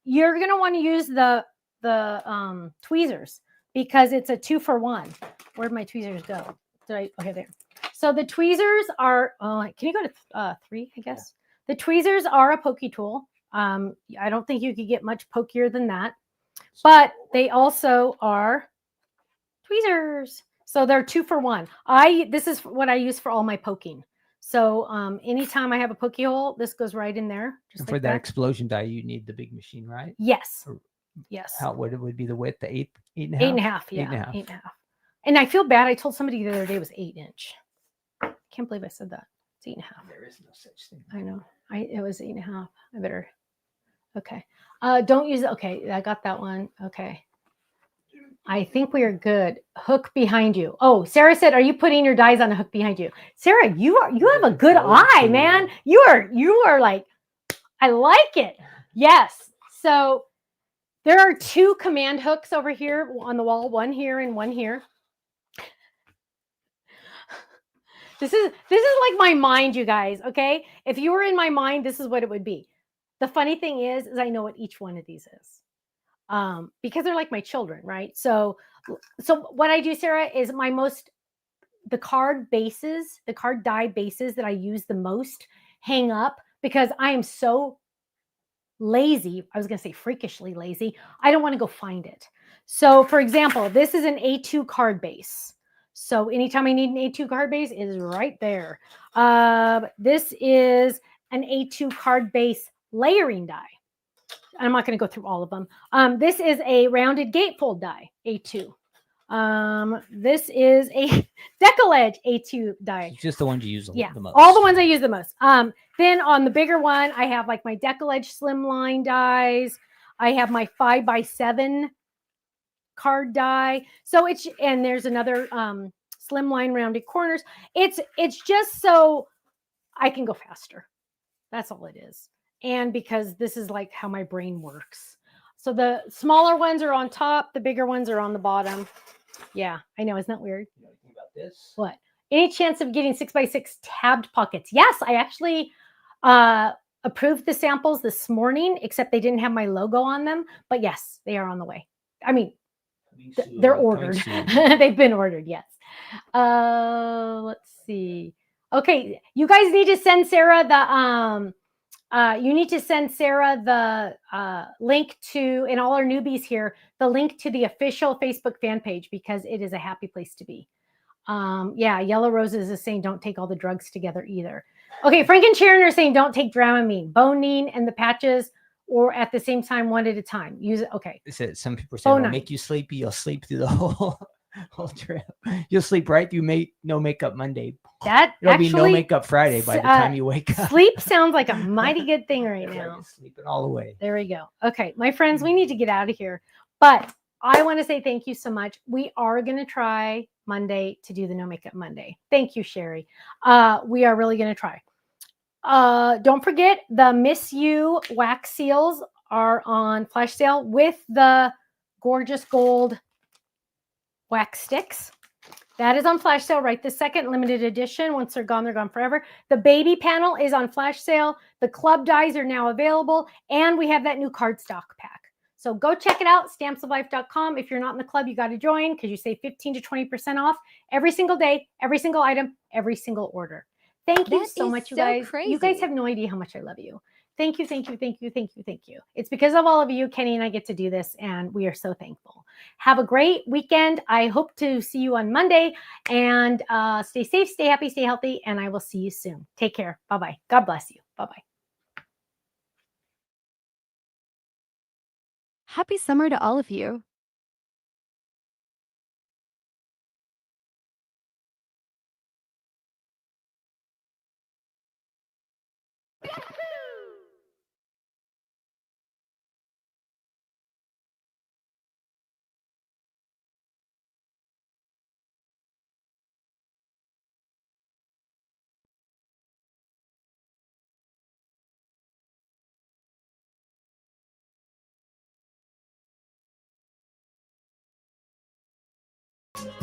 You're gonna want to use the tweezers because it's a 2-for-1. Where'd my tweezers go? Okay, there. So the tweezers are. Can you go to 3? I guess the tweezers are a pokey tool. I don't think you could get much pokier than that, but they also are tweezers. So they're 2-for-1. This is what I use for all my poking. So anytime I have a pokey hole, this goes right in there. Just and for like that explosion die, you need the big machine, right? Yes. Or yes. How would be the width? The 8.5? 8.5. Yeah. 8.5. And I feel bad. I told somebody the other day it was 8-inch. Can't believe I said that. It's 8.5. There is no such thing. I know. It was 8.5. I better. Okay. Don't use it. Okay. I got that one. Okay. I think we are good. Hook behind you. Oh, Sarah said, "Are you putting your dies on a hook behind you?" Sarah, you have a good eye, man. You are like, I like it. Yes. So there are 2 command hooks over here on the wall, one here and one here. This is like my mind, you guys. Okay, if you were in my mind, this is what it would be. The funny thing is I know what each one of these is. Because they're like my children, right? So what I do, Sarah, is the card bases, the card die bases that I use the most hang up because I am so lazy. I was going to say freakishly lazy. I don't want to go find it. So for example, this is an A2 card base. So anytime I need an A2 card base, it is right there. This is an A2 card base layering die. I'm not going to go through all of them. This is a rounded gatefold die, A2. This is a decollage A2 die. It's just the ones you use the most. All the ones I use the most. Then on the bigger one, I have like my decollage slimline dies. I have my 5x7 card die. So and there's another slimline rounded corners. It's just so I can go faster. That's all it is. And because this is like how my brain works. So the smaller ones are on top, the bigger ones are on the bottom. Yeah, I know. Isn't that weird? You know anything about this? What? Any chance of getting 6x6 tabbed pockets? Yes, I actually approved the samples this morning, except they didn't have my logo on them. But yes, they are on the way. I mean, they're ordered. They've been ordered, yes. Let's see. Okay, you guys need to send Sarah the link to, and all our newbies here, the link to the official Facebook fan page because it is a happy place to be. Yeah, Yellow Roses is saying don't take all the drugs together either. Okay, Frank and Sharon are saying don't take Dramamine, Bonine, and the patches, or at the same time, one at a time. Use it. Okay. Some people say it'll make you sleepy. You'll sleep through the whole trip. You'll sleep right through no makeup Monday. It'll be no makeup Friday by the time you wake up. Sleep sounds like a mighty good thing right now. Sleeping all the way. There we go. Okay, my friends, we need to get out of here. But I want to say thank you so much. We are going to try Monday to do the No Makeup Monday. Thank you, Sherry. We are really going to try. Don't forget the Miss You wax seals are on flash sale with the gorgeous gold wax sticks. That is on flash sale right this second, limited edition. Once they're gone forever. The baby panel is on flash sale. The club dies are now available. And we have that new cardstock pack. So go check it out, stampsoflife.com. If you're not in the club, you got to join because you save 15 to 20% off every single day, every single item, every single order. Thank you so much, you guys. Crazy. You guys have no idea how much I love you. Thank you, thank you, thank you, thank you, thank you. It's because of all of you, Kenny and I get to do this, and we are so thankful. Have a great weekend. I hope to see you on Monday, and stay safe, stay happy, stay healthy, and I will see you soon. Take care. Bye-bye. God bless you. Bye-bye. Happy summer to all of you.